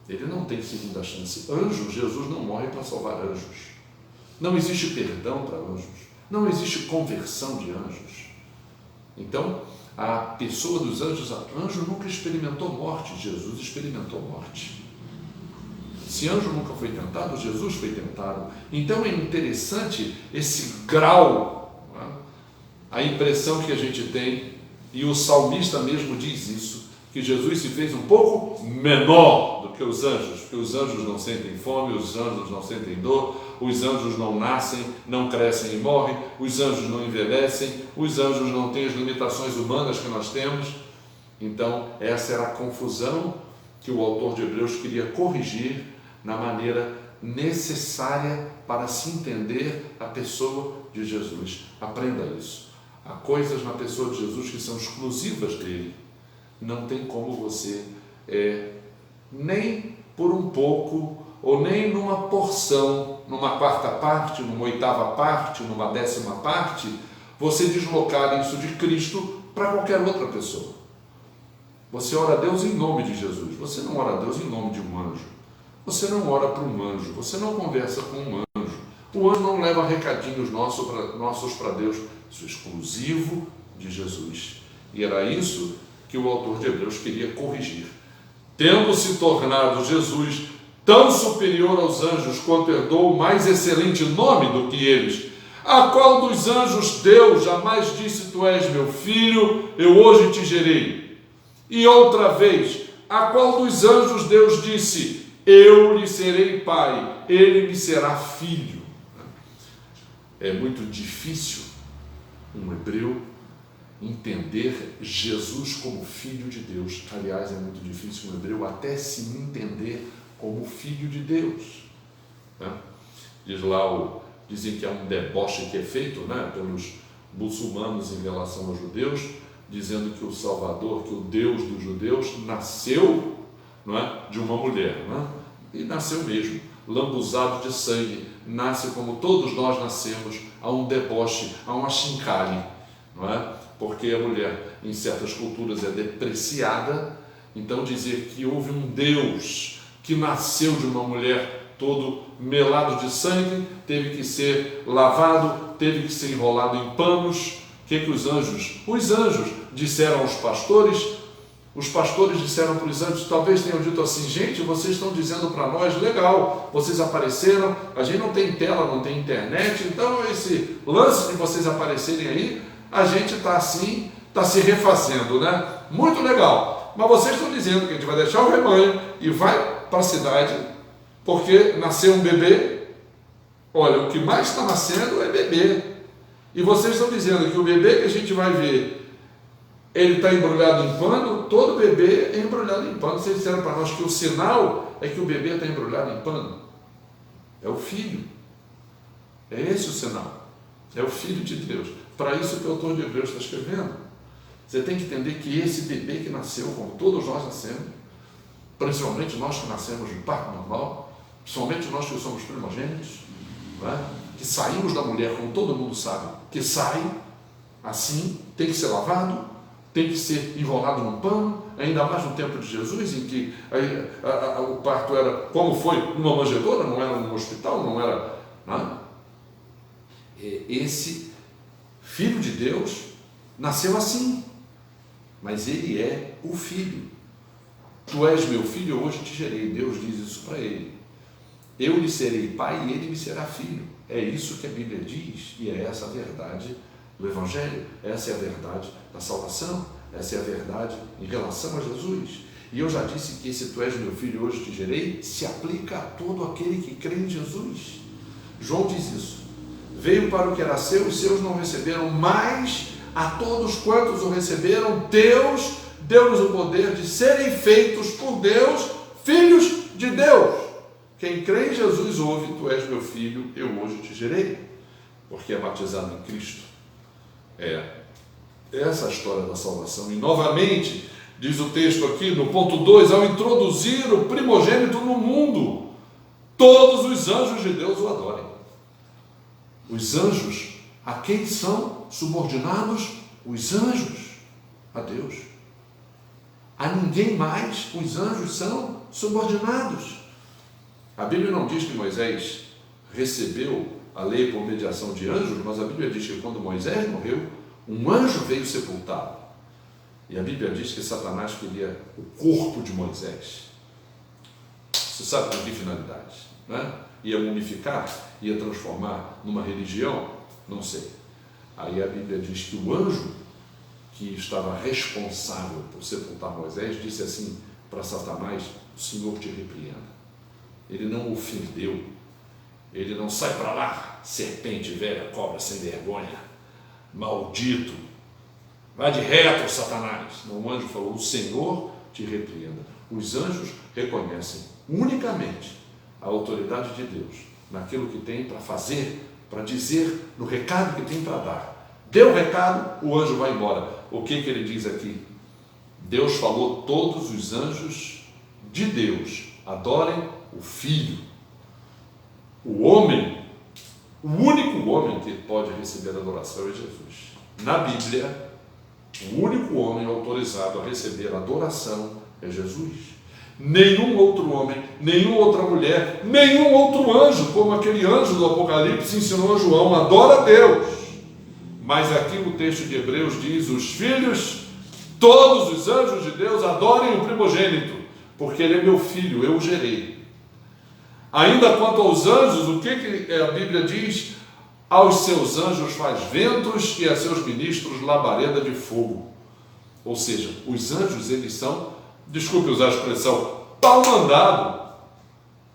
Ele não tem segunda chance. Anjo, Jesus não morre para salvar anjos. não existe perdão para anjos, não existe conversão de anjos. Então, a pessoa dos anjos, anjo nunca experimentou morte, Jesus experimentou morte. Se anjo nunca foi tentado, Jesus foi tentado. Então é interessante esse grau, né? A impressão que a gente tem, e o salmista mesmo diz isso, que Jesus se fez um pouco menor do que os anjos, porque os anjos não sentem fome, os anjos não sentem dor, os anjos não nascem, não crescem e morrem, os anjos não envelhecem, os anjos não têm as limitações humanas que nós temos. Então essa era a confusão que o autor de Hebreus queria corrigir na maneira necessária para se entender a pessoa de Jesus. Aprenda isso. Há coisas na pessoa de Jesus que são exclusivas dele. Não tem como você, nem por um pouco, ou nem numa porção, numa quarta parte, numa oitava parte, numa 10ª parte, você deslocar isso de Cristo para qualquer outra pessoa. Você ora a Deus em nome de Jesus, você não ora a Deus em nome de um anjo, você não ora para um anjo, você não conversa com um anjo, o anjo não leva recadinhos nossos para Deus, isso é exclusivo de Jesus. E era isso que o autor de Hebreus queria corrigir. Tendo se tornado Jesus tão superior aos anjos quanto herdou o mais excelente nome do que eles, a qual dos anjos Deus jamais disse: tu és meu filho, eu hoje te gerei. E outra vez, a qual dos anjos Deus disse: eu lhe serei pai, ele me será filho. É muito difícil um hebreu entender Jesus como filho de Deus. Aliás, é muito difícil um hebreu até se entender como filho de Deus, né? Dizem que é um deboche que é feito, né, pelos muçulmanos em relação aos judeus, dizendo que o Salvador, que o Deus dos judeus nasceu, não é, de uma mulher, né? E nasceu mesmo, lambuzado de sangue, nasce como todos nós nascemos, a um deboche, a um achincalhe, não é? Porque a mulher, em certas culturas, é depreciada. Então dizer que houve um Deus que nasceu de uma mulher todo melado de sangue, teve que ser lavado, teve que ser enrolado em panos. O que os anjos? Os anjos disseram aos pastores. Os pastores disseram para os anjos, talvez tenham dito assim: gente, vocês estão dizendo para nós, legal, vocês apareceram, a gente não tem tela, não tem internet, então esse lance de vocês aparecerem aí, a gente está assim, está se refazendo, né? Muito legal, mas vocês estão dizendo que a gente vai deixar o rebanho e vai para a cidade, porque nasceu um bebê. Olha, o que mais está nascendo é bebê, e vocês estão dizendo que o bebê que a gente vai ver, ele está embrulhado em pano. Todo bebê é embrulhado em pano. Vocês disseram para nós que o sinal é que o bebê está embrulhado em pano. É o filho. É esse o sinal. É o filho de Deus. Para isso que o autor de Hebreus está escrevendo. Você tem que entender que esse bebê que nasceu, como todos nós nascemos, principalmente nós que nascemos de parto normal, principalmente nós que somos primogênitos, não é? Que saímos da mulher, como todo mundo sabe, que sai assim, tem que ser lavado, tem que ser enrolado num pano, ainda mais no tempo de Jesus, em que o parto era, como foi, numa manjedoura, não era num hospital, não era... Não? Esse Filho de Deus nasceu assim, mas ele é o Filho. Tu és meu filho, eu hoje te gerei. Deus diz isso para ele. Eu lhe serei pai e ele me será filho. É isso que a Bíblia diz, e é essa a verdade do Evangelho, essa é a verdade da salvação, essa é a verdade em relação a Jesus. E eu já disse que esse tu és meu filho, hoje te gerei, se aplica a todo aquele que crê em Jesus. João diz isso. Veio para o que era seu, os seus não receberam, mas a todos quantos o receberam, Deus deu-nos o poder de serem feitos por Deus, filhos de Deus. Quem crê em Jesus ouve, tu és meu filho, eu hoje te gerei, porque é batizado em Cristo. Essa é a história da salvação. E novamente, diz o texto aqui no ponto 2, ao introduzir o primogênito no mundo, todos os anjos de Deus o adorem. Os anjos, a quem são subordinados? Os anjos a Deus. A ninguém mais os anjos são subordinados. A Bíblia não diz que Moisés recebeu a lei por mediação de anjos, mas a Bíblia diz que quando Moisés morreu, um anjo veio sepultá-lo. E a Bíblia diz que Satanás queria o corpo de Moisés. Você sabe com que finalidade? Né? Ia mumificar? Ia transformar numa religião? Não sei. Aí a Bíblia diz que o anjo que estava responsável por sepultar Moisés disse assim para Satanás: o Senhor te repreenda. Ele não ofendeu. Ele não sai para lá, serpente velha, cobra sem vergonha, maldito. Vai de reto, Satanás. Não, o anjo falou: o Senhor te repreenda. Os anjos reconhecem unicamente a autoridade de Deus naquilo que tem para fazer, para dizer, no recado que tem para dar. Deu o recado, o anjo vai embora. O que ele diz aqui? Deus falou: todos os anjos de Deus adorem o Filho. O homem, o único homem que pode receber adoração é Jesus. Na Bíblia, o único homem autorizado a receber adoração é Jesus. Nenhum outro homem, nenhuma outra mulher, nenhum outro anjo, como aquele anjo do Apocalipse ensinou a João: adora a Deus. Mas aqui o texto de Hebreus diz: os filhos, todos os anjos de Deus adorem o primogênito, porque ele é meu filho, eu o gerei. Ainda quanto aos anjos, o que a Bíblia diz? Aos seus anjos faz ventos e a seus ministros labareda de fogo. Ou seja, os anjos, eles são, desculpe usar a expressão, pau mandado.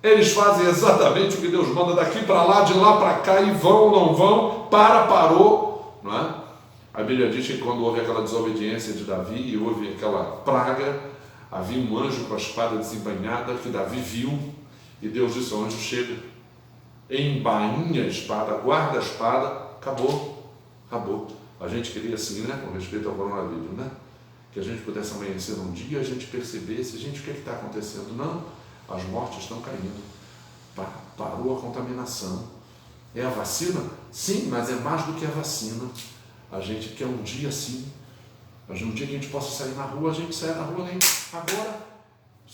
Eles fazem exatamente o que Deus manda, daqui para lá, de lá para cá, e vão, não vão, parou, não é? A Bíblia diz que quando houve aquela desobediência de Davi e houve aquela praga, havia um anjo com a espada desembainhada que Davi viu, e Deus disse ao anjo: chega, embainha a espada, guarda a espada, acabou. A gente queria assim, né, com respeito ao coronavírus, né? Que a gente pudesse amanhecer um dia, a gente percebesse: gente, o que está acontecendo? Não, as mortes estão caindo, parou a contaminação. É a vacina? Sim, mas é mais do que a vacina. A gente quer um dia assim, um dia que a gente possa sair na rua, a gente sai na rua, nem agora.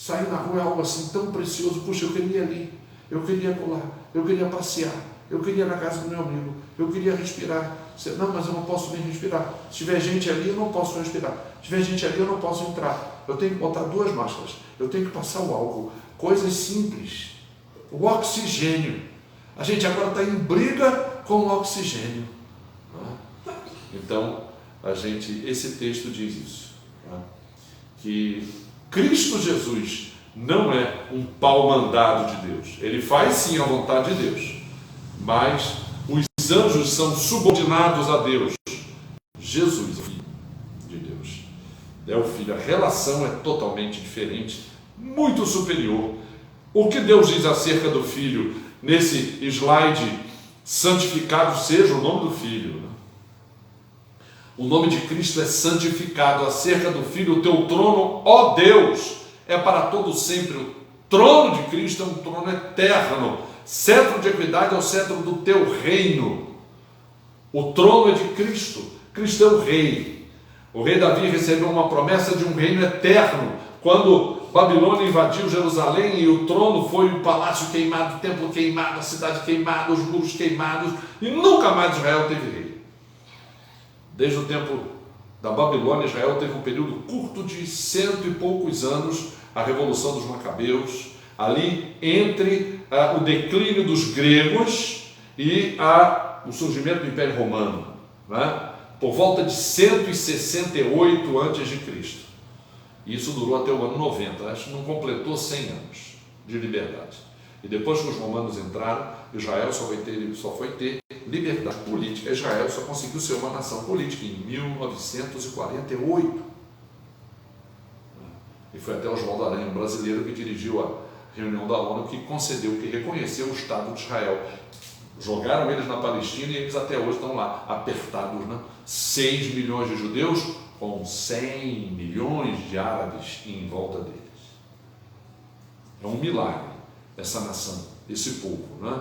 Sair na rua é algo assim tão precioso. Puxa, eu queria ir ali, eu queria colar, eu queria passear, eu queria ir na casa do meu amigo, eu queria respirar. Não, mas eu não posso nem respirar. Se tiver gente ali, eu não posso respirar. Se tiver gente ali, eu não posso entrar. Eu tenho que botar 2 máscaras, eu tenho que passar o álcool. Coisas simples. O oxigênio. A gente agora está em briga com o oxigênio. Então, esse texto diz isso, que Cristo Jesus não é um pau mandado de Deus. Ele faz sim a vontade de Deus, mas os anjos são subordinados a Deus. Jesus é o Filho de Deus, é o Filho. A relação é totalmente diferente, muito superior. O que Deus diz acerca do Filho nesse slide: santificado seja o nome do Filho. O nome de Cristo é santificado. Acerca do Filho: o teu trono, ó Deus, é para todo sempre. O trono de Cristo é um trono eterno. Cetro de equidade é o cetro do teu reino. O trono é de Cristo. Cristo é o rei. O rei Davi recebeu uma promessa de um reino eterno. Quando Babilônia invadiu Jerusalém e o trono foi o palácio queimado, o templo queimado, a cidade queimada, os muros queimados, e nunca mais Israel teve rei. Desde o tempo da Babilônia, Israel teve um período curto de 100 e poucos anos, a Revolução dos Macabeus, ali entre o declínio dos gregos e o surgimento do Império Romano, né? Por volta de 168 a.C. Isso durou até o ano 90, acho que não completou 100 anos de liberdade. E depois que os romanos entraram, Israel só foi ter liberdade política. Israel só conseguiu ser uma nação política em 1948. E foi até Oswaldo Aranha, um brasileiro, que dirigiu a reunião da ONU, que concedeu, que reconheceu o Estado de Israel. Jogaram eles na Palestina e eles até hoje estão lá, apertados, né? 6 milhões de judeus com 100 milhões de árabes em volta deles. É um milagre essa nação, esse povo, né?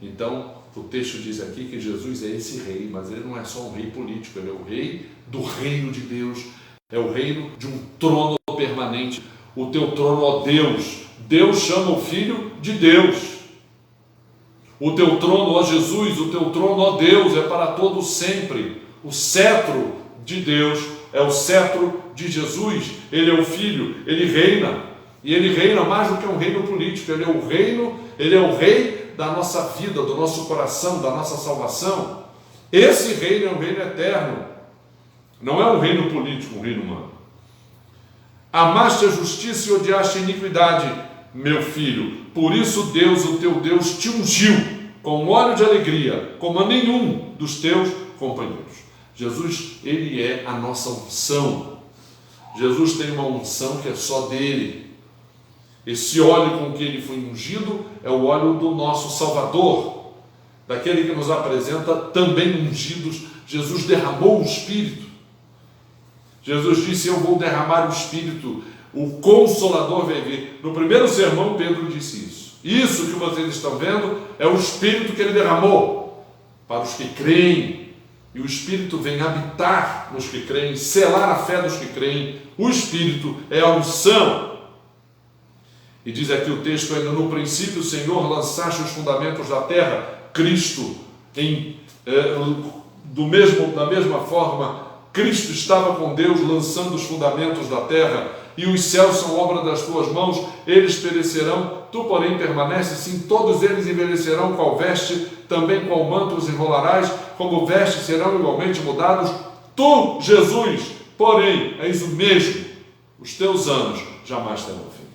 Então, o texto diz aqui que Jesus é esse rei, mas ele não é só um rei político, ele é o rei do reino de Deus, é o reino de um trono permanente. O teu trono, ó Deus. Deus chama o Filho de Deus. O teu trono, ó Jesus, o teu trono, ó Deus, é para todo sempre. O cetro de Deus é o cetro de Jesus. Ele é o Filho, ele reina. E ele reina mais do que um reino político. Ele é o rei da nossa vida, do nosso coração, da nossa salvação. Esse reino é um reino eterno. Não é um reino político, um reino humano. Amaste a justiça e odiaste a iniquidade, meu filho. Por isso Deus, o teu Deus, te ungiu com óleo de alegria, como a nenhum dos teus companheiros. Jesus, ele é a nossa unção. Jesus tem uma unção que é só dele. Esse óleo com que ele foi ungido é o óleo do nosso Salvador, daquele que nos apresenta também ungidos. Jesus derramou o Espírito. Jesus disse: eu vou derramar o Espírito, o Consolador vai vir. No primeiro sermão, Pedro disse isso. Isso que vocês estão vendo é o Espírito que ele derramou para os que creem. E o Espírito vem habitar nos que creem, selar a fé dos que creem. O Espírito é a unção. E diz aqui o texto ainda: no princípio, Senhor, lançaste os fundamentos da terra. Cristo, da mesma forma, Cristo estava com Deus lançando os fundamentos da terra, e os céus são obra das tuas mãos, eles perecerão, tu porém permaneces, sim, todos eles envelhecerão, qual veste, também qual manto os enrolarás, como veste serão igualmente mudados, tu, Jesus, porém, és o mesmo, os teus anos jamais terão fim.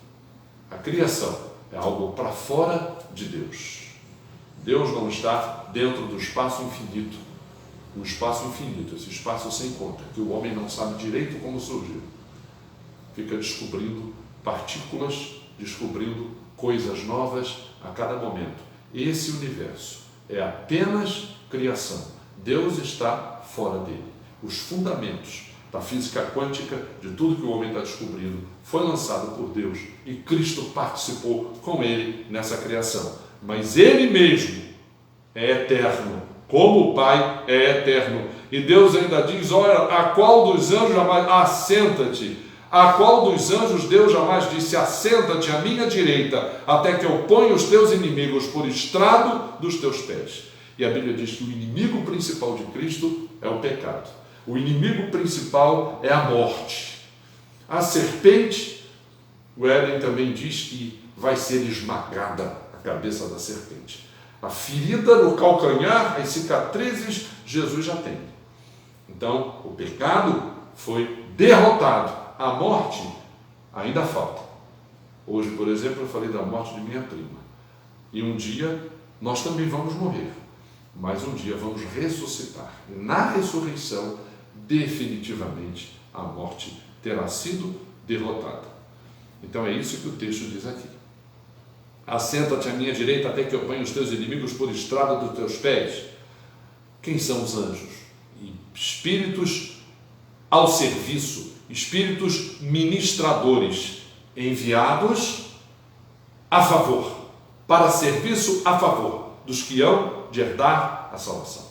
A criação é algo para fora de Deus. Deus não está dentro do espaço infinito. O espaço infinito, esse espaço sem conta, que o homem não sabe direito como surgiu, fica descobrindo partículas, descobrindo coisas novas a cada momento. Esse universo é apenas criação. Deus está fora dele. Os fundamentos da física quântica, de tudo que o homem está descobrindo, foi lançado por Deus e Cristo participou com ele nessa criação. Mas ele mesmo é eterno, como o Pai é eterno. E Deus ainda diz: olha, a qual dos anjos jamais, assenta-te, a qual dos anjos Deus jamais disse: assenta-te à minha direita, até que eu ponha os teus inimigos por estrado dos teus pés. E a Bíblia diz que o inimigo principal de Cristo é o pecado. O inimigo principal é a morte. A serpente, o Éden também diz que vai ser esmagada a cabeça da serpente. A ferida no calcanhar, as cicatrizes, Jesus já tem. Então, o pecado foi derrotado. A morte ainda falta. Hoje, por exemplo, eu falei da morte de minha prima. E um dia nós também vamos morrer. Mas um dia vamos ressuscitar. E na ressurreição, definitivamente, a morte terá sido derrotada. Então é isso que o texto diz aqui. Assenta-te à minha direita até que eu ponha os teus inimigos por estrada dos teus pés. Quem são os anjos? Espíritos ao serviço, espíritos ministradores, enviados a favor, para serviço a favor dos que hão de herdar a salvação.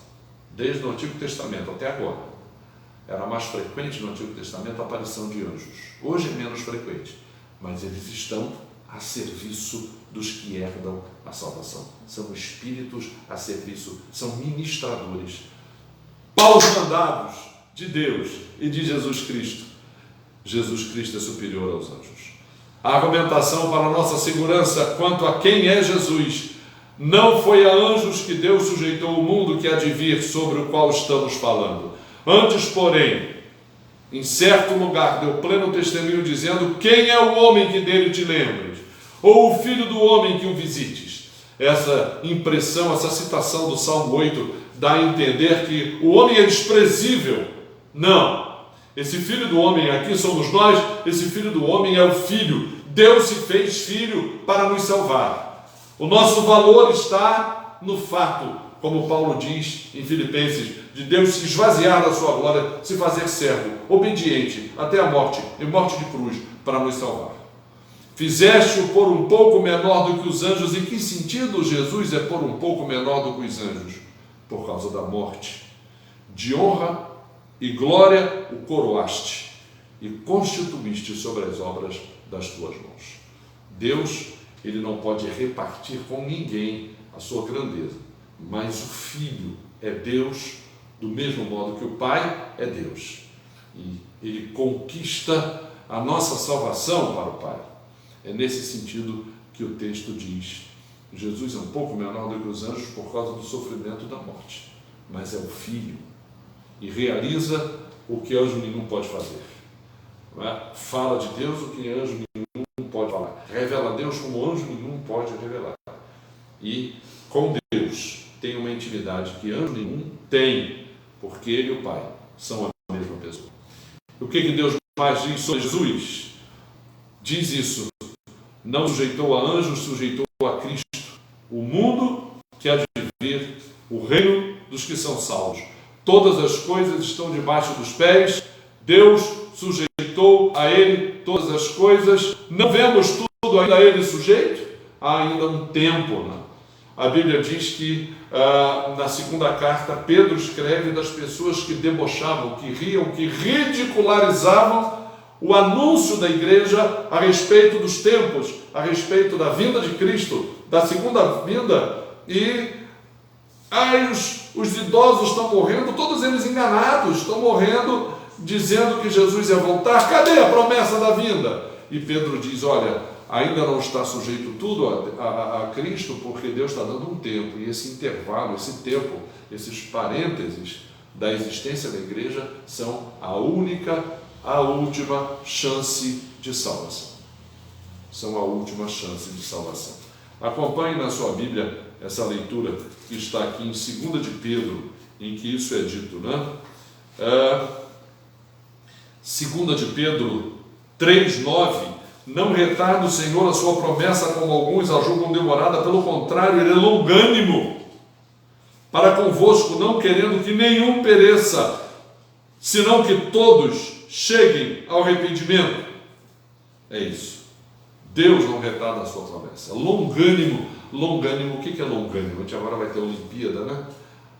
Desde o Antigo Testamento até agora, era mais frequente no Antigo Testamento a aparição de anjos. Hoje é menos frequente, mas eles estão a serviço dos que herdam a salvação. São espíritos a serviço, são ministradores, paus mandados de Deus e de Jesus Cristo. Jesus Cristo é superior aos anjos. A argumentação para a nossa segurança quanto a quem é Jesus: não foi a anjos que Deus sujeitou o mundo que há de vir, sobre o qual estamos falando. Antes, porém, em certo lugar deu pleno testemunho, dizendo: quem é o homem que dele te lembres? Ou o filho do homem que o visites? Essa impressão, essa citação do Salmo 8 dá a entender que o homem é desprezível. Não. Esse filho do homem aqui somos nós. Esse filho do homem é o Filho. Deus se fez filho para nos salvar. O nosso valor está no fato, como Paulo diz em Filipenses, de Deus se esvaziar da sua glória, se fazer servo, obediente até a morte, e morte de cruz, para nos salvar. Fizeste-o por um pouco menor do que os anjos. Em que sentido Jesus é por um pouco menor do que os anjos? Por causa da morte. De honra e glória o coroaste e constituíste sobre as obras das tuas mãos. Deus, ele não pode repartir com ninguém a sua grandeza, mas o Filho é Deus do mesmo modo que o Pai é Deus. E ele conquista a nossa salvação para o Pai. É nesse sentido que o texto diz: Jesus é um pouco menor do que os anjos por causa do sofrimento da morte, mas é o Filho e realiza o que anjo nenhum pode fazer. Não é? Fala de Deus o que anjo nenhum pode falar. Revela a Deus como anjo nenhum pode revelar. E com Deus tem uma intimidade que anjo nenhum tem, porque ele e o Pai são a mesma pessoa. O que Deus mais diz sobre Jesus? Diz isso: não sujeitou a anjos, sujeitou a Cristo, o mundo que há de vir, o reino dos que são salvos. Todas as coisas estão debaixo dos pés. Deus sujeitou a ele todas as coisas. Não vemos tudo ainda a ele sujeito? Há ainda um tempo, né? A Bíblia diz que na segunda carta Pedro escreve das pessoas que debochavam, que riam, que ridicularizavam o anúncio da igreja a respeito dos tempos, a respeito da vinda de Cristo, da segunda vinda. E os idosos estão morrendo, todos eles enganados, estão morrendo, dizendo que Jesus ia voltar. Cadê a promessa da vinda? E Pedro diz: olha, ainda não está sujeito tudo a Cristo, porque Deus está dando um tempo, e esse intervalo, esse tempo, esses parênteses da existência da igreja são a última chance de salvação. São a última chance de salvação. Acompanhe na sua Bíblia essa leitura que está aqui em 2 de Pedro, em que isso é dito, né? 2 de Pedro 3:9. Não retarda o Senhor a sua promessa, como alguns a julgam demorada, pelo contrário, ele é longânimo para convosco, não querendo que nenhum pereça, senão que todos cheguem ao arrependimento. É isso. Deus não retarda a sua promessa. Longânimo. O que é longânimo? A gente agora vai ter a Olimpíada, né?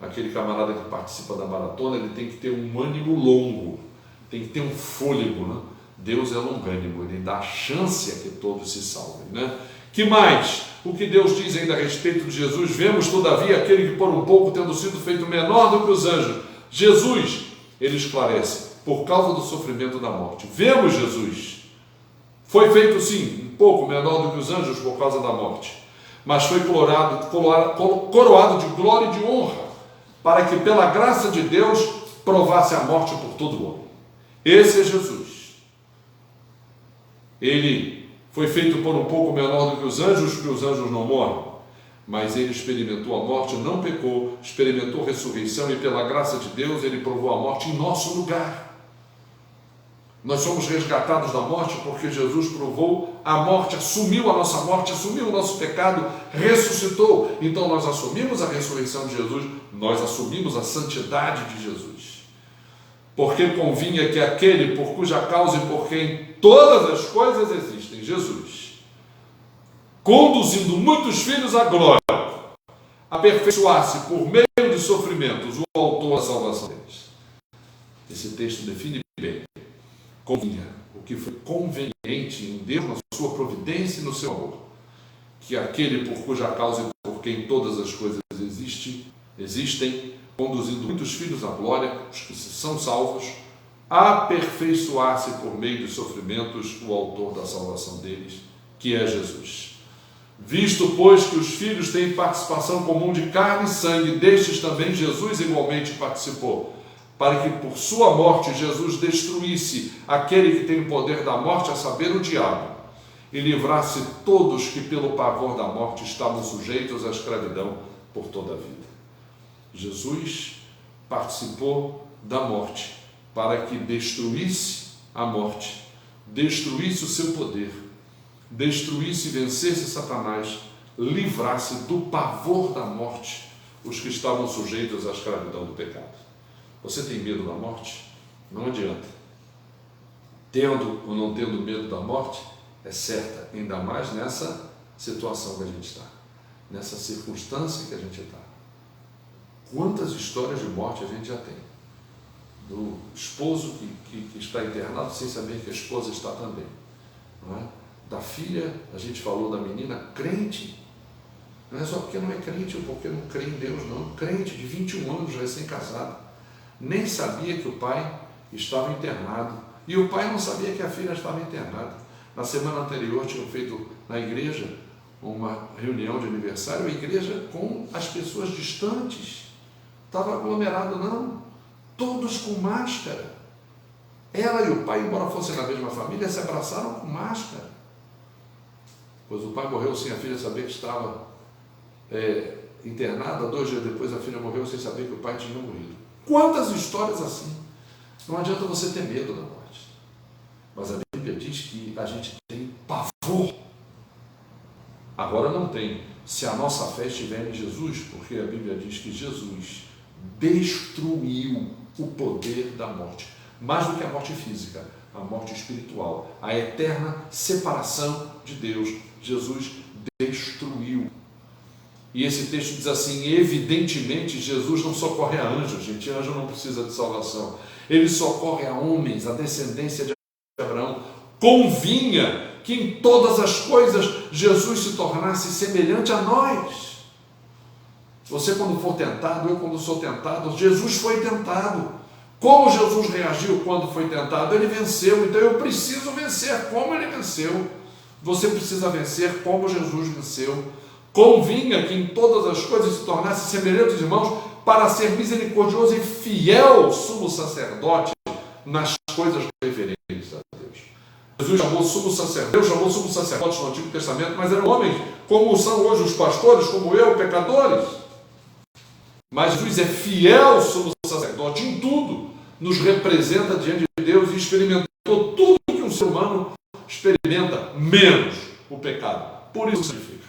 Aquele camarada que participa da maratona, ele tem que ter um ânimo longo, tem que ter um fôlego, né? Deus é longânimo, ele dá a chance a que todos se salvem, né? Que mais? O que Deus diz ainda a respeito de Jesus? Vemos, todavia, aquele que por um pouco, tendo sido feito menor do que os anjos, Jesus, ele esclarece, por causa do sofrimento da morte. Vemos Jesus, foi feito sim, um pouco menor do que os anjos por causa da morte, mas foi coroado de glória e de honra, para que pela graça de Deus provasse a morte por todo o homem. Esse é Jesus. Ele foi feito por um pouco menor do que os anjos, porque os anjos não morrem, mas ele experimentou a morte, não pecou, experimentou a ressurreição, e pela graça de Deus ele provou a morte em nosso lugar. Nós somos resgatados da morte porque Jesus provou a morte, assumiu a nossa morte, assumiu o nosso pecado, ressuscitou. Então nós assumimos a ressurreição de Jesus, nós assumimos a santidade de Jesus. Porque convinha que aquele por cuja causa e por quem todas as coisas existem, Jesus, conduzindo muitos filhos à glória, aperfeiçoasse por meio de sofrimentos o autor da salvação deles. Esse texto define bem. Convinha, o que foi conveniente em Deus, na sua providência e no seu amor, que aquele por cuja causa e por quem todas as coisas existem, conduzindo muitos filhos à glória, os que são salvos, aperfeiçoar-se por meio de sofrimentos o autor da salvação deles, que é Jesus. Visto, pois, que os filhos têm participação comum de carne e sangue, destes também Jesus igualmente participou, para que por sua morte Jesus destruísse aquele que tem o poder da morte, a saber, o diabo, e livrasse todos que pelo pavor da morte estavam sujeitos à escravidão por toda a vida. Jesus participou da morte para que destruísse a morte, destruísse o seu poder, destruísse e vencesse Satanás, livrasse do pavor da morte os que estavam sujeitos à escravidão do pecado. Você tem medo da morte? Não adianta. Tendo ou não tendo medo da morte, é certa, ainda mais nessa situação que a gente está, nessa circunstância que a gente está. Quantas histórias de morte a gente já tem? Do esposo que está internado sem saber que a esposa está também, não é? Da filha, a gente falou da menina crente, Não é só porque não é crente ou porque não crê em Deus, não. Crente de 21 anos, recém-casado. Nem sabia que o pai estava internado. E o pai não sabia que a filha estava internada. Na semana anterior tinham feito na igreja uma reunião de aniversário, a igreja com as pessoas distantes. Estava aglomerado, não. Todos com máscara. Ela e o pai, embora fossem na mesma família, se abraçaram com máscara. Pois o pai morreu sem a filha saber que estava internada. 2 dias depois a filha morreu sem saber que o pai tinha morrido. Quantas histórias assim? Não adianta você ter medo da morte. Mas a Bíblia diz que a gente tem pavor. Agora não tem. Se a nossa fé estiver em Jesus, porque a Bíblia diz que Jesus destruiu o poder da morte. Mais do que a morte física, a morte espiritual, a eterna separação de Deus. Jesus destruiu. E esse texto diz assim: evidentemente Jesus não socorre a anjos, gente, anjo não precisa de salvação. Ele socorre a homens, a descendência de Abraão. Convinha que em todas as coisas Jesus se tornasse semelhante a nós. Você quando for tentado, eu quando sou tentado, Jesus foi tentado. Como Jesus reagiu quando foi tentado? Ele venceu, então eu preciso vencer como ele venceu. Você precisa vencer como Jesus venceu. Convinha que em todas as coisas se tornasse semelhante aos irmãos, para ser misericordioso e fiel sumo sacerdote nas coisas referentes a Deus. Jesus chamou sumo sacerdote, Deus chamou sumo sacerdote no Antigo Testamento, mas eram homens como são hoje os pastores, como eu, pecadores. Mas Jesus é fiel sumo sacerdote em tudo, nos representa diante de Deus e experimentou tudo que um ser humano experimenta, menos o pecado. Por isso santifica.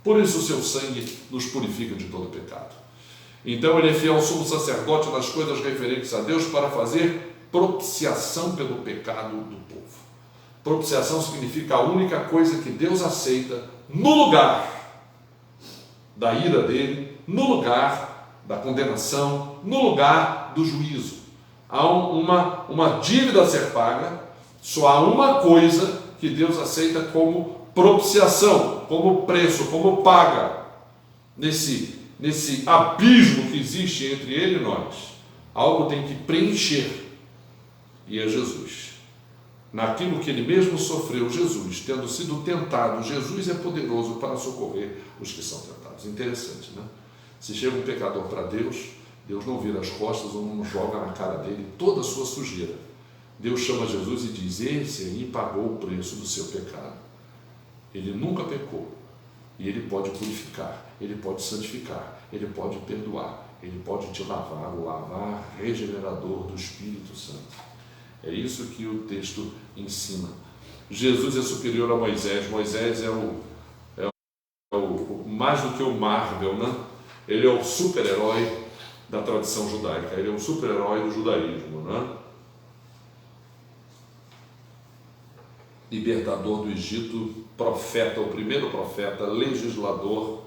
Por isso o seu sangue nos purifica de todo pecado. Então ele é fiel sumo sacerdote nas coisas referentes a Deus para fazer propiciação pelo pecado do povo. Propiciação significa a única coisa que Deus aceita no lugar da ira dele, no lugar da condenação, no lugar do juízo. Há uma dívida a ser paga, só há uma coisa que Deus aceita como propiciação, como preço, como paga, nesse abismo que existe entre ele e nós. Algo tem que preencher, e é Jesus. Naquilo que ele mesmo sofreu, Jesus, tendo sido tentado, Jesus é poderoso para socorrer os que são tentados. Interessante, né? Se chega um pecador para Deus, Deus não vira as costas ou não joga na cara dele toda a sua sujeira. Deus chama Jesus e diz: esse aí pagou o preço do seu pecado. Ele nunca pecou. E ele pode purificar, ele pode santificar, ele pode perdoar, ele pode te lavar, o lavar regenerador do Espírito Santo. É isso que o texto ensina. Jesus é superior a Moisés. Moisés é mais do que o Marvel, né? Ele é o super-herói da tradição judaica, ele é o super-herói do judaísmo, né? Libertador do Egito, profeta, o primeiro profeta, legislador,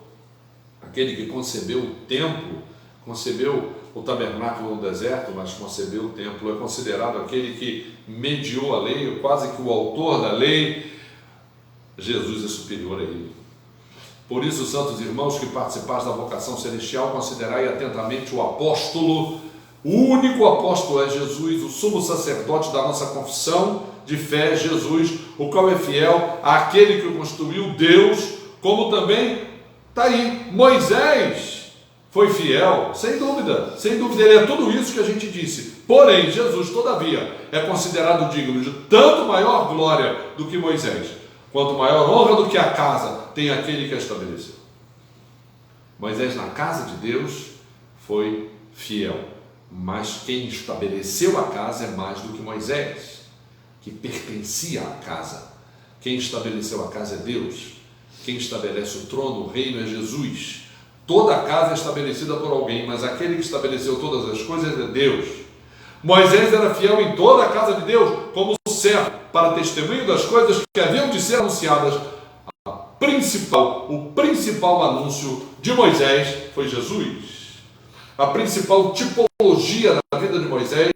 aquele que concebeu o templo, concebeu o tabernáculo no deserto, mas concebeu o templo, é considerado aquele que mediou a lei, quase que o autor da lei. Jesus é superior a ele. Por isso, santos irmãos que participais da vocação celestial, considerai atentamente o apóstolo. O único apóstolo é Jesus, o sumo sacerdote da nossa confissão de fé, Jesus, o qual é fiel àquele que o constituiu, Deus, como também está aí, Moisés foi fiel, sem dúvida, ele é tudo isso que a gente disse. Porém, Jesus, todavia, é considerado digno de tanto maior glória do que Moisés, quanto maior honra do que a casa tem aquele que a estabeleceu. Moisés, na casa de Deus, foi fiel, mas quem estabeleceu a casa é mais do que Moisés, que pertencia à casa. Quem estabeleceu a casa é Deus. Quem estabelece o trono, o reino, é Jesus. Toda a casa é estabelecida por alguém, mas aquele que estabeleceu todas as coisas é Deus. Moisés era fiel em toda a casa de Deus, como servo, para testemunho das coisas que haviam de ser anunciadas. O principal anúncio de Moisés foi Jesus. A principal tipologia da vida de Moisés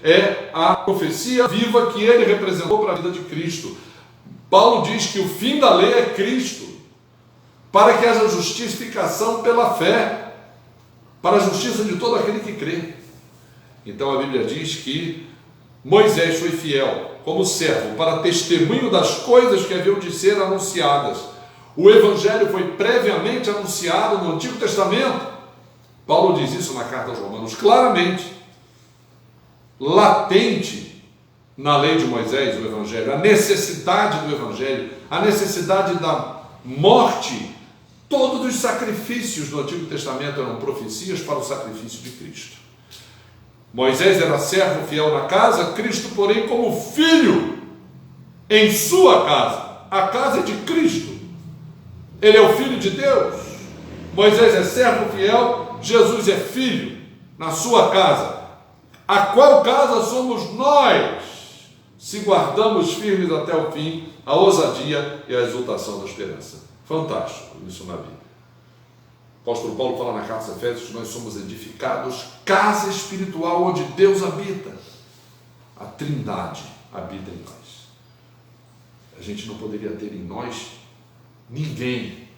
é a profecia viva que ele representou para a vida de Cristo. Paulo diz que o fim da lei é Cristo. para que haja justificação pela fé, para a justiça de todo aquele que crê. Então a Bíblia diz que Moisés foi fiel como servo para testemunho das coisas que haviam de ser anunciadas. O Evangelho foi previamente anunciado no Antigo Testamento. Paulo diz isso na carta aos Romanos claramente. Latente na lei de Moisés, o Evangelho, a necessidade do Evangelho, a necessidade da morte. Todos os sacrifícios do Antigo Testamento eram profecias para o sacrifício de Cristo. Moisés era servo fiel na casa, Cristo, porém, como filho em sua casa. A casa é de Cristo. Ele é o Filho de Deus. Moisés é servo fiel, Jesus é filho na sua casa. A qual casa somos nós, se guardamos firmes até o fim a ousadia e a exultação da esperança. Fantástico isso na Bíblia. O apóstolo Paulo fala na carta aos Efésios que nós somos edificados, casa espiritual onde Deus habita. A Trindade habita em nós. A gente não poderia ter em nós ninguém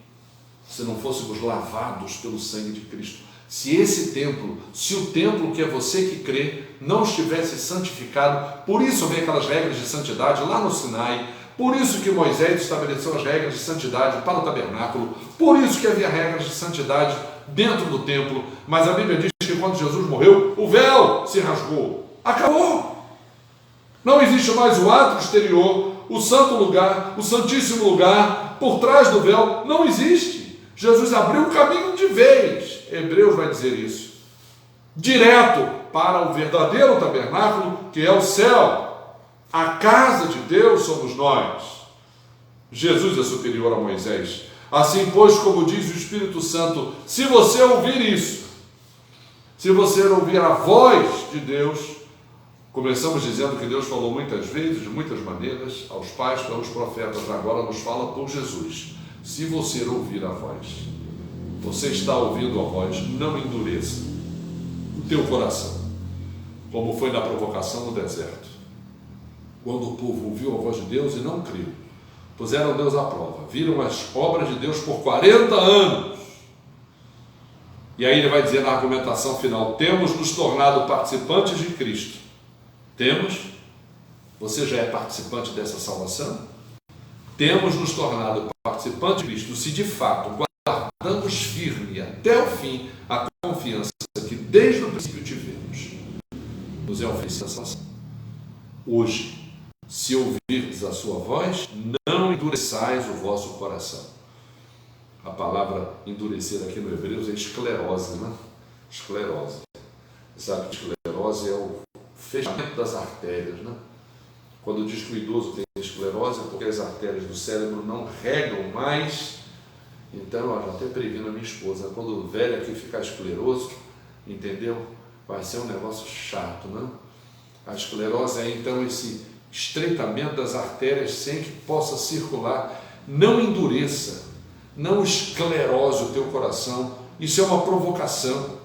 se não fôssemos lavados pelo sangue de Cristo. Se esse templo, se o templo que é você que crê, não estivesse santificado, por isso vem aquelas regras de santidade lá no Sinai, por isso que Moisés estabeleceu as regras de santidade para o tabernáculo, por isso que havia regras de santidade dentro do templo, mas a Bíblia diz que quando Jesus morreu, o véu se rasgou, acabou. Não existe mais o ato exterior, o santo lugar, o santíssimo lugar, por trás do véu, não existe. Jesus abriu o caminho de vez, Hebreus vai dizer isso, direto para o verdadeiro tabernáculo, que é o céu. A casa de Deus somos nós. Jesus é superior a Moisés. Assim, pois, como diz o Espírito Santo, se você ouvir isso, se você ouvir a voz de Deus, começamos dizendo que Deus falou muitas vezes, de muitas maneiras, aos pais, aos profetas, agora nos fala por Jesus. Se você ouvir a voz, você está ouvindo a voz, não endureça o teu coração, como foi na provocação no deserto, quando o povo ouviu a voz de Deus e não creu, puseram Deus à prova, viram as obras de Deus por 40 anos, e aí ele vai dizer na argumentação final, temos nos tornado participantes de Cristo. Temos? Você já é participante dessa salvação? Temos nos tornado participantes de Cristo, se de fato guardamos firme até o fim a confiança que desde o princípio tivemos, nos é oferecida a salvação. Hoje, se ouvirdes a sua voz, não endureçais o vosso coração. A palavra endurecer aqui no Hebreus é esclerose, né? Esclerose. Sabe que esclerose é o fechamento das artérias, né? Quando diz que o idoso tem esclerose é porque as artérias do cérebro não regam mais. Então, eu até previno a minha esposa, quando o velho aqui ficar escleroso, entendeu? Vai ser um negócio chato, né? A esclerose é então esse estreitamento das artérias sem que possa circular. Não endureça, não esclerose o teu coração. Isso é uma provocação.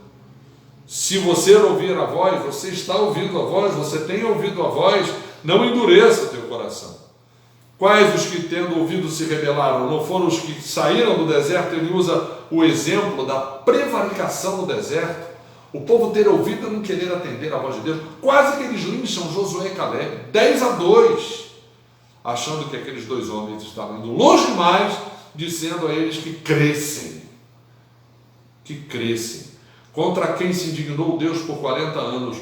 Se você ouvir a voz, você está ouvindo a voz, você tem ouvido a voz, não endureça o teu coração. Quais os que tendo ouvido se rebelaram? Não foram os que saíram do deserto? Ele usa o exemplo da prevaricação no deserto. O povo ter ouvido e não querer atender a voz de Deus. Quase que eles lincham Josué e Caleb, 10-2, achando que aqueles dois homens estavam indo longe demais, dizendo a eles que crescem. Que crescem. Contra quem se indignou Deus por 40 anos,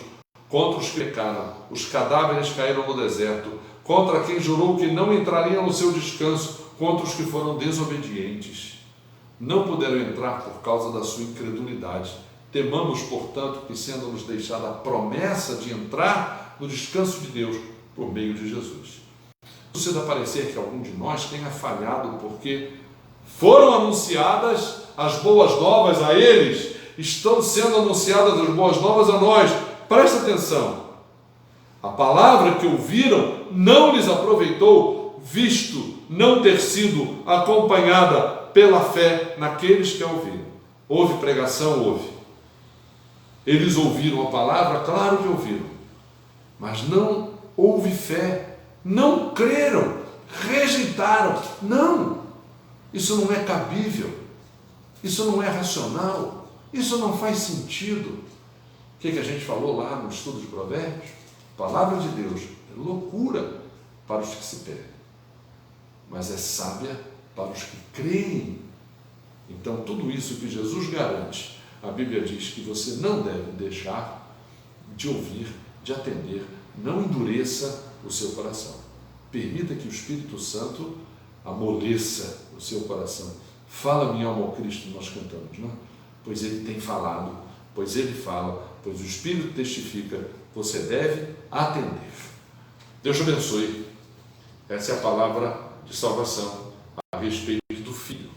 contra os que pecaram, os cadáveres caíram no deserto, contra quem jurou que não entrariam no seu descanso, contra os que foram desobedientes. Não puderam entrar por causa da sua incredulidade. Temamos, portanto, que sendo-nos deixada a promessa de entrar no descanso de Deus por meio de Jesus. Precisa parecer que algum de nós tenha falhado, porque foram anunciadas as boas novas a eles, estão sendo anunciadas as boas novas a nós. Presta atenção. A palavra que ouviram não lhes aproveitou, visto não ter sido acompanhada pela fé naqueles que a ouviram. Houve pregação? Houve. Eles ouviram a palavra? Claro que ouviram. Mas não houve fé. Não creram. Rejeitaram. Não. Isso não é cabível, isso não é racional, isso não faz sentido. O que a gente falou lá no estudo de Provérbios? Palavra de Deus é loucura para os que se perdem, mas é sábia para os que creem. Então, tudo isso que Jesus garante, a Bíblia diz que você não deve deixar de ouvir, de atender. Não endureça o seu coração. Permita que o Espírito Santo amoleça o seu coração. Fala, minha alma, ao Cristo, nós cantamos, não? Pois Ele tem falado, pois Ele fala, pois o Espírito testifica, você deve atender. Deus te abençoe. Essa é a palavra de salvação a respeito do Filho,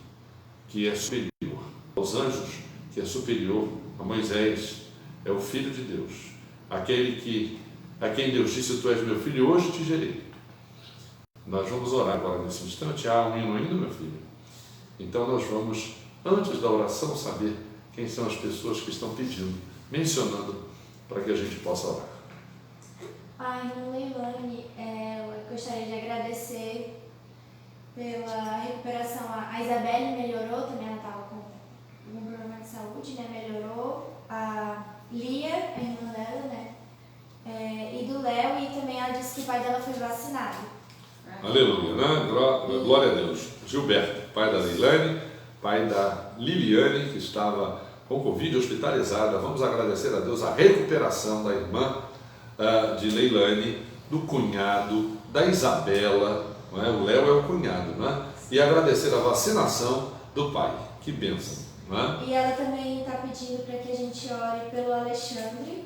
que é superior aos anjos, que é superior a Moisés. É o Filho de Deus, aquele a quem Deus disse: tu és meu filho, hoje te gerei. Nós vamos orar agora nesse instante. Há um hino ainda, meu filho? Então nós vamos, antes da oração, saber quem são as pessoas que estão pedindo, mencionando, para que a gente possa orar. A irmã Leilane, eu gostaria de agradecer pela recuperação. A Isabelle melhorou também, ela estava com algum problema de saúde, né? Melhorou. A Lia, a irmã dela, né? E do Léo, e também ela disse que o pai dela foi vacinado. Aleluia, né? Glória a Deus. Gilberto, pai da Leilane, pai da Liliane, que estava com Covid hospitalizada. Vamos agradecer a Deus a recuperação da irmã de Leilane, do cunhado, da Isabela, não é? O Léo é o cunhado, não é? E agradecer a vacinação do pai. Que bênção, não é? E ela também está pedindo para que a gente ore pelo Alexandre,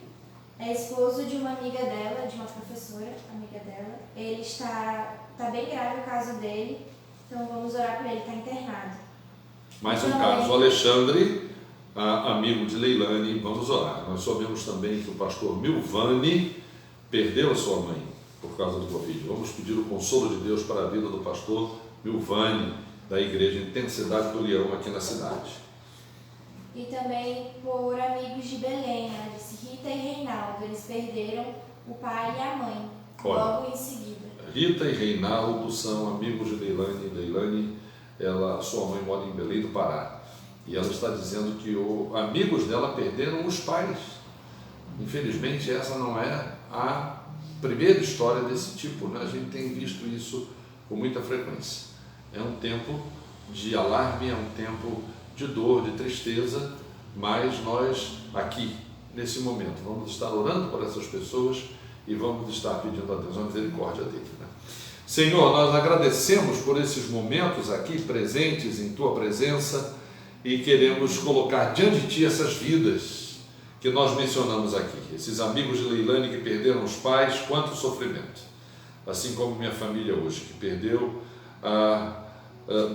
é esposo de uma amiga dela, de uma professora, amiga dela. Ele está bem grave o caso dele, então vamos orar por ele, está internado. Mais um caso, o Alexandre, amigo de Leilane, vamos orar. Nós sabemos também que o pastor Milvani perdeu a sua mãe por causa do Covid. Vamos pedir o consolo de Deus para a vida do pastor Milvani, da Igreja Intensidade do Leão, aqui na cidade. E também por amigos de Belém, ela disse Rita e Reinaldo, eles perderam o pai e a mãe, logo em seguida. Rita e Reinaldo são amigos de Leilane. Leilane, sua mãe mora em Belém do Pará. E ela está dizendo que amigos dela perderam os pais. Infelizmente, essa não é a primeira história desse tipo, né? A gente tem visto isso com muita frequência. É um tempo de alarme, é um tempo de dor, de tristeza, mas nós aqui, nesse momento, vamos estar orando por essas pessoas e vamos estar pedindo a Deus a misericórdia dele, né? Senhor, nós agradecemos por esses momentos aqui presentes em Tua presença e queremos colocar diante de Ti essas vidas que nós mencionamos aqui, esses amigos de Leilane que perderam os pais, quanto sofrimento, assim como minha família hoje, que perdeu a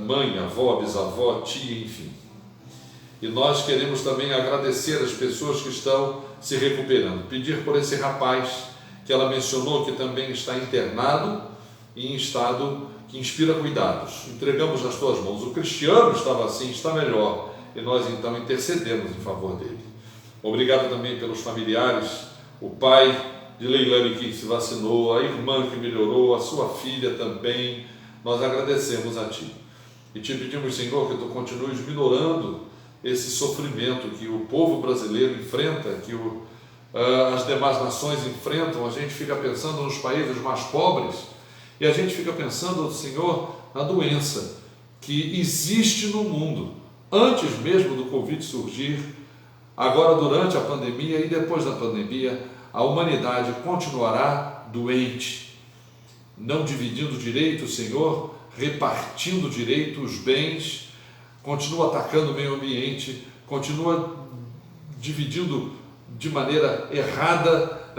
mãe, avó, bisavó, tia, enfim. E nós queremos também agradecer as pessoas que estão se recuperando, pedir por esse rapaz que ela mencionou, que também está internado e em estado que inspira cuidados. Entregamos nas Tuas mãos. O Cristiano estava assim, está melhor, e nós então intercedemos em favor dele. Obrigado também pelos familiares, o pai de Leilane que se vacinou, a irmã que melhorou, a sua filha também. Nós agradecemos a Ti e Te pedimos, Senhor, que Tu continues minorando esse sofrimento que o povo brasileiro enfrenta, que as demais nações enfrentam. A gente fica pensando nos países mais pobres e a gente fica pensando, Senhor, na doença que existe no mundo, antes mesmo do Covid surgir, agora durante a pandemia e depois da pandemia. A humanidade continuará doente, não dividindo direito, Senhor, repartindo direito os bens, continua atacando o meio ambiente, continua dividindo de maneira errada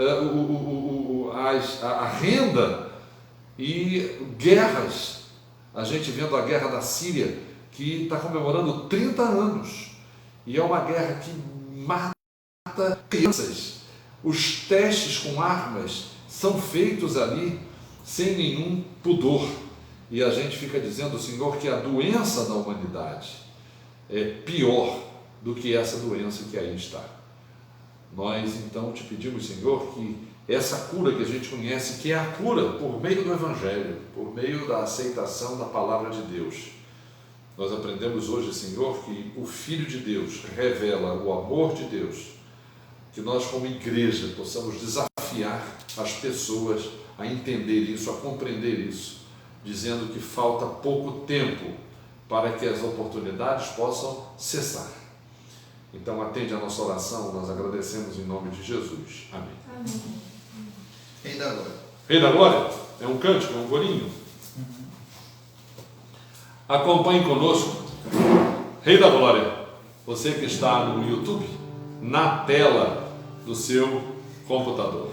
a renda e guerras. A gente vendo a guerra da Síria, que está comemorando 30 anos, e é uma guerra que mata crianças. Os testes com armas são feitos ali sem nenhum pudor. E a gente fica dizendo, Senhor, que a doença da humanidade é pior do que essa doença que aí está. Nós então Te pedimos, Senhor, que essa cura que a gente conhece, que é a cura por meio do Evangelho, por meio da aceitação da Palavra de Deus, Nós aprendemos hoje, Senhor, que o Filho de Deus revela o amor de Deus, que nós como igreja possamos desafiar as pessoas a entender isso, a compreender isso, dizendo que falta pouco tempo para que as oportunidades possam cessar. Então atende a nossa oração, nós agradecemos em nome de Jesus. Amém. Amém. Rei da Glória. Rei da Glória é um cântico, é um corinho. Acompanhe conosco, Rei da Glória, você que está no YouTube, na tela do seu computador.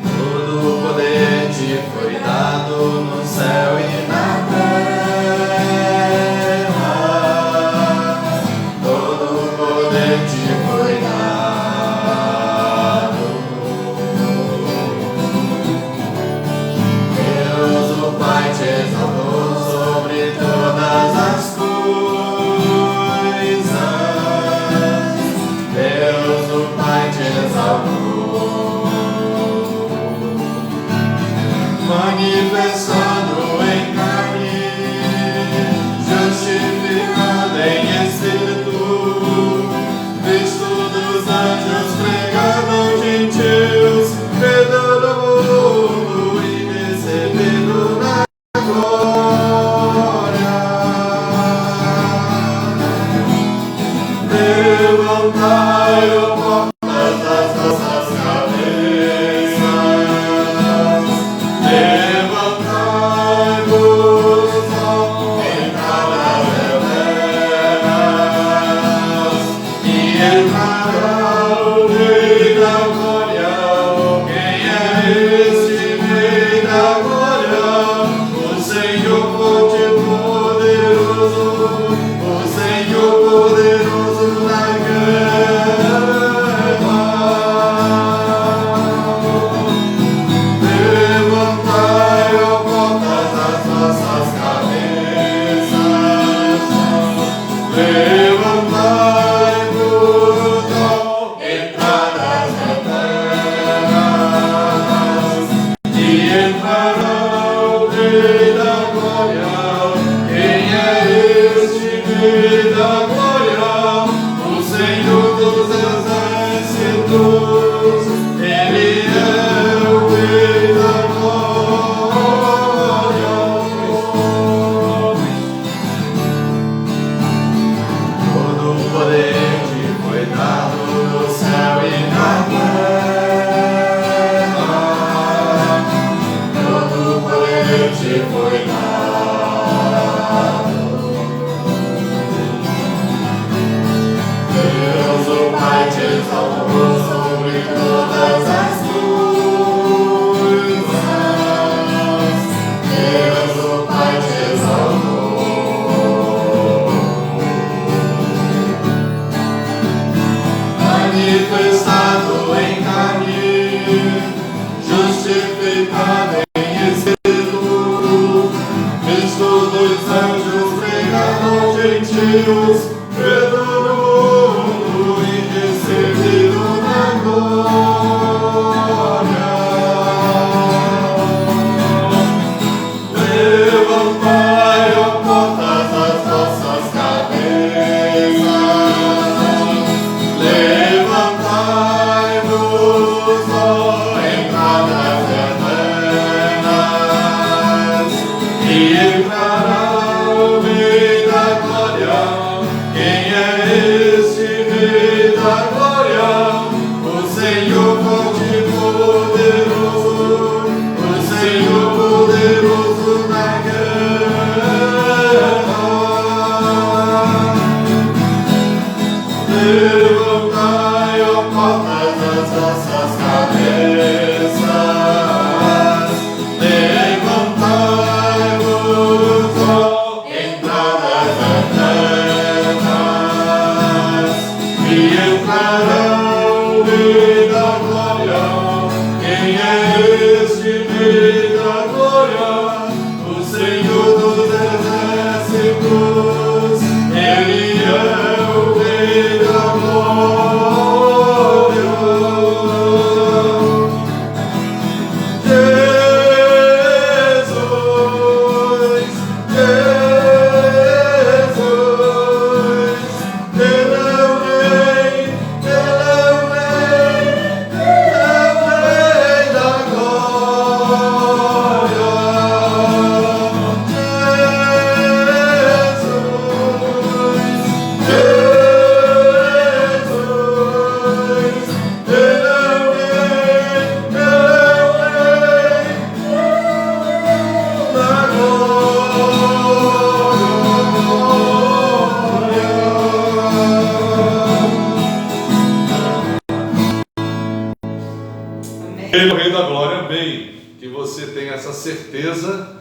Todo o poder te foi dado no céu e na terra. Todo o poder te foi dado. Deus, o Pai, te exaltou sobre todas as coisas. Deus, o Pai, te exaltou, manifestando em carne, justificando em espírito, visto dos anjos, pregando gentios, perdoando o mundo e recebido na glória. Levantai, ó portas das nossas cabeças. Levantai-vos, ó entradas eternas, e entrará o Rei da Glória. Quem é este Rei da Glória? O Senhor forte e poderoso, o Senhor poderoso na guerra. Levantai, ó portas das nossas cabeças. Levantai-vos, ó entradas eternas, e entrará o Rei da Glória. Quem é este Rei da Glória? O Senhor dos exércitos. Ele é o Rei da Glória. Todo o poder te foi dado no céu e na terra. Todo o poder te foi dado. Deus, o Pai, te exaltou sobre todas as coisas. Deus, o Pai, te exaltou, manifestado em carne, justificado em espírito, visto dos anjos, pregado gentios, perdoando o mundo e recebido na glória. Levantai, ó portas das nossas cabeças. Levantai-vos, ó entradas eternas, e entrará o Rei da Glória. Quem é este Rei da Glória? O Senhor forte e poderoso, o Senhor poderoso na guerra. Levantai, ó portas das nossas cabeças. Levantai-vos, ó entradas eternas, e entrará o Rei da Glória. Quem é este Rei da Glória? O Senhor dos exércitos. Ele é o Rei da glória. Ele é o Rei da Glória, amém. Que você tenha essa certeza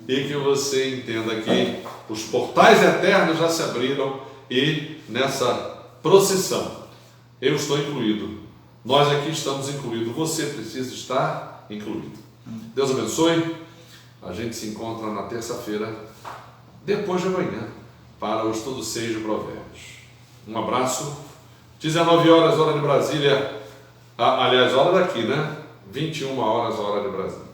e que você entenda que os portais eternos já se abriram e nessa procissão eu estou incluído. Nós aqui estamos incluídos. Você precisa estar incluído. Deus abençoe. A gente se encontra na terça-feira, depois de amanhã, para o estudo 6 de Provérbios. Um abraço. 19 horas, hora de Brasília. Aliás, hora daqui, né? 21 horas, hora de Brasília.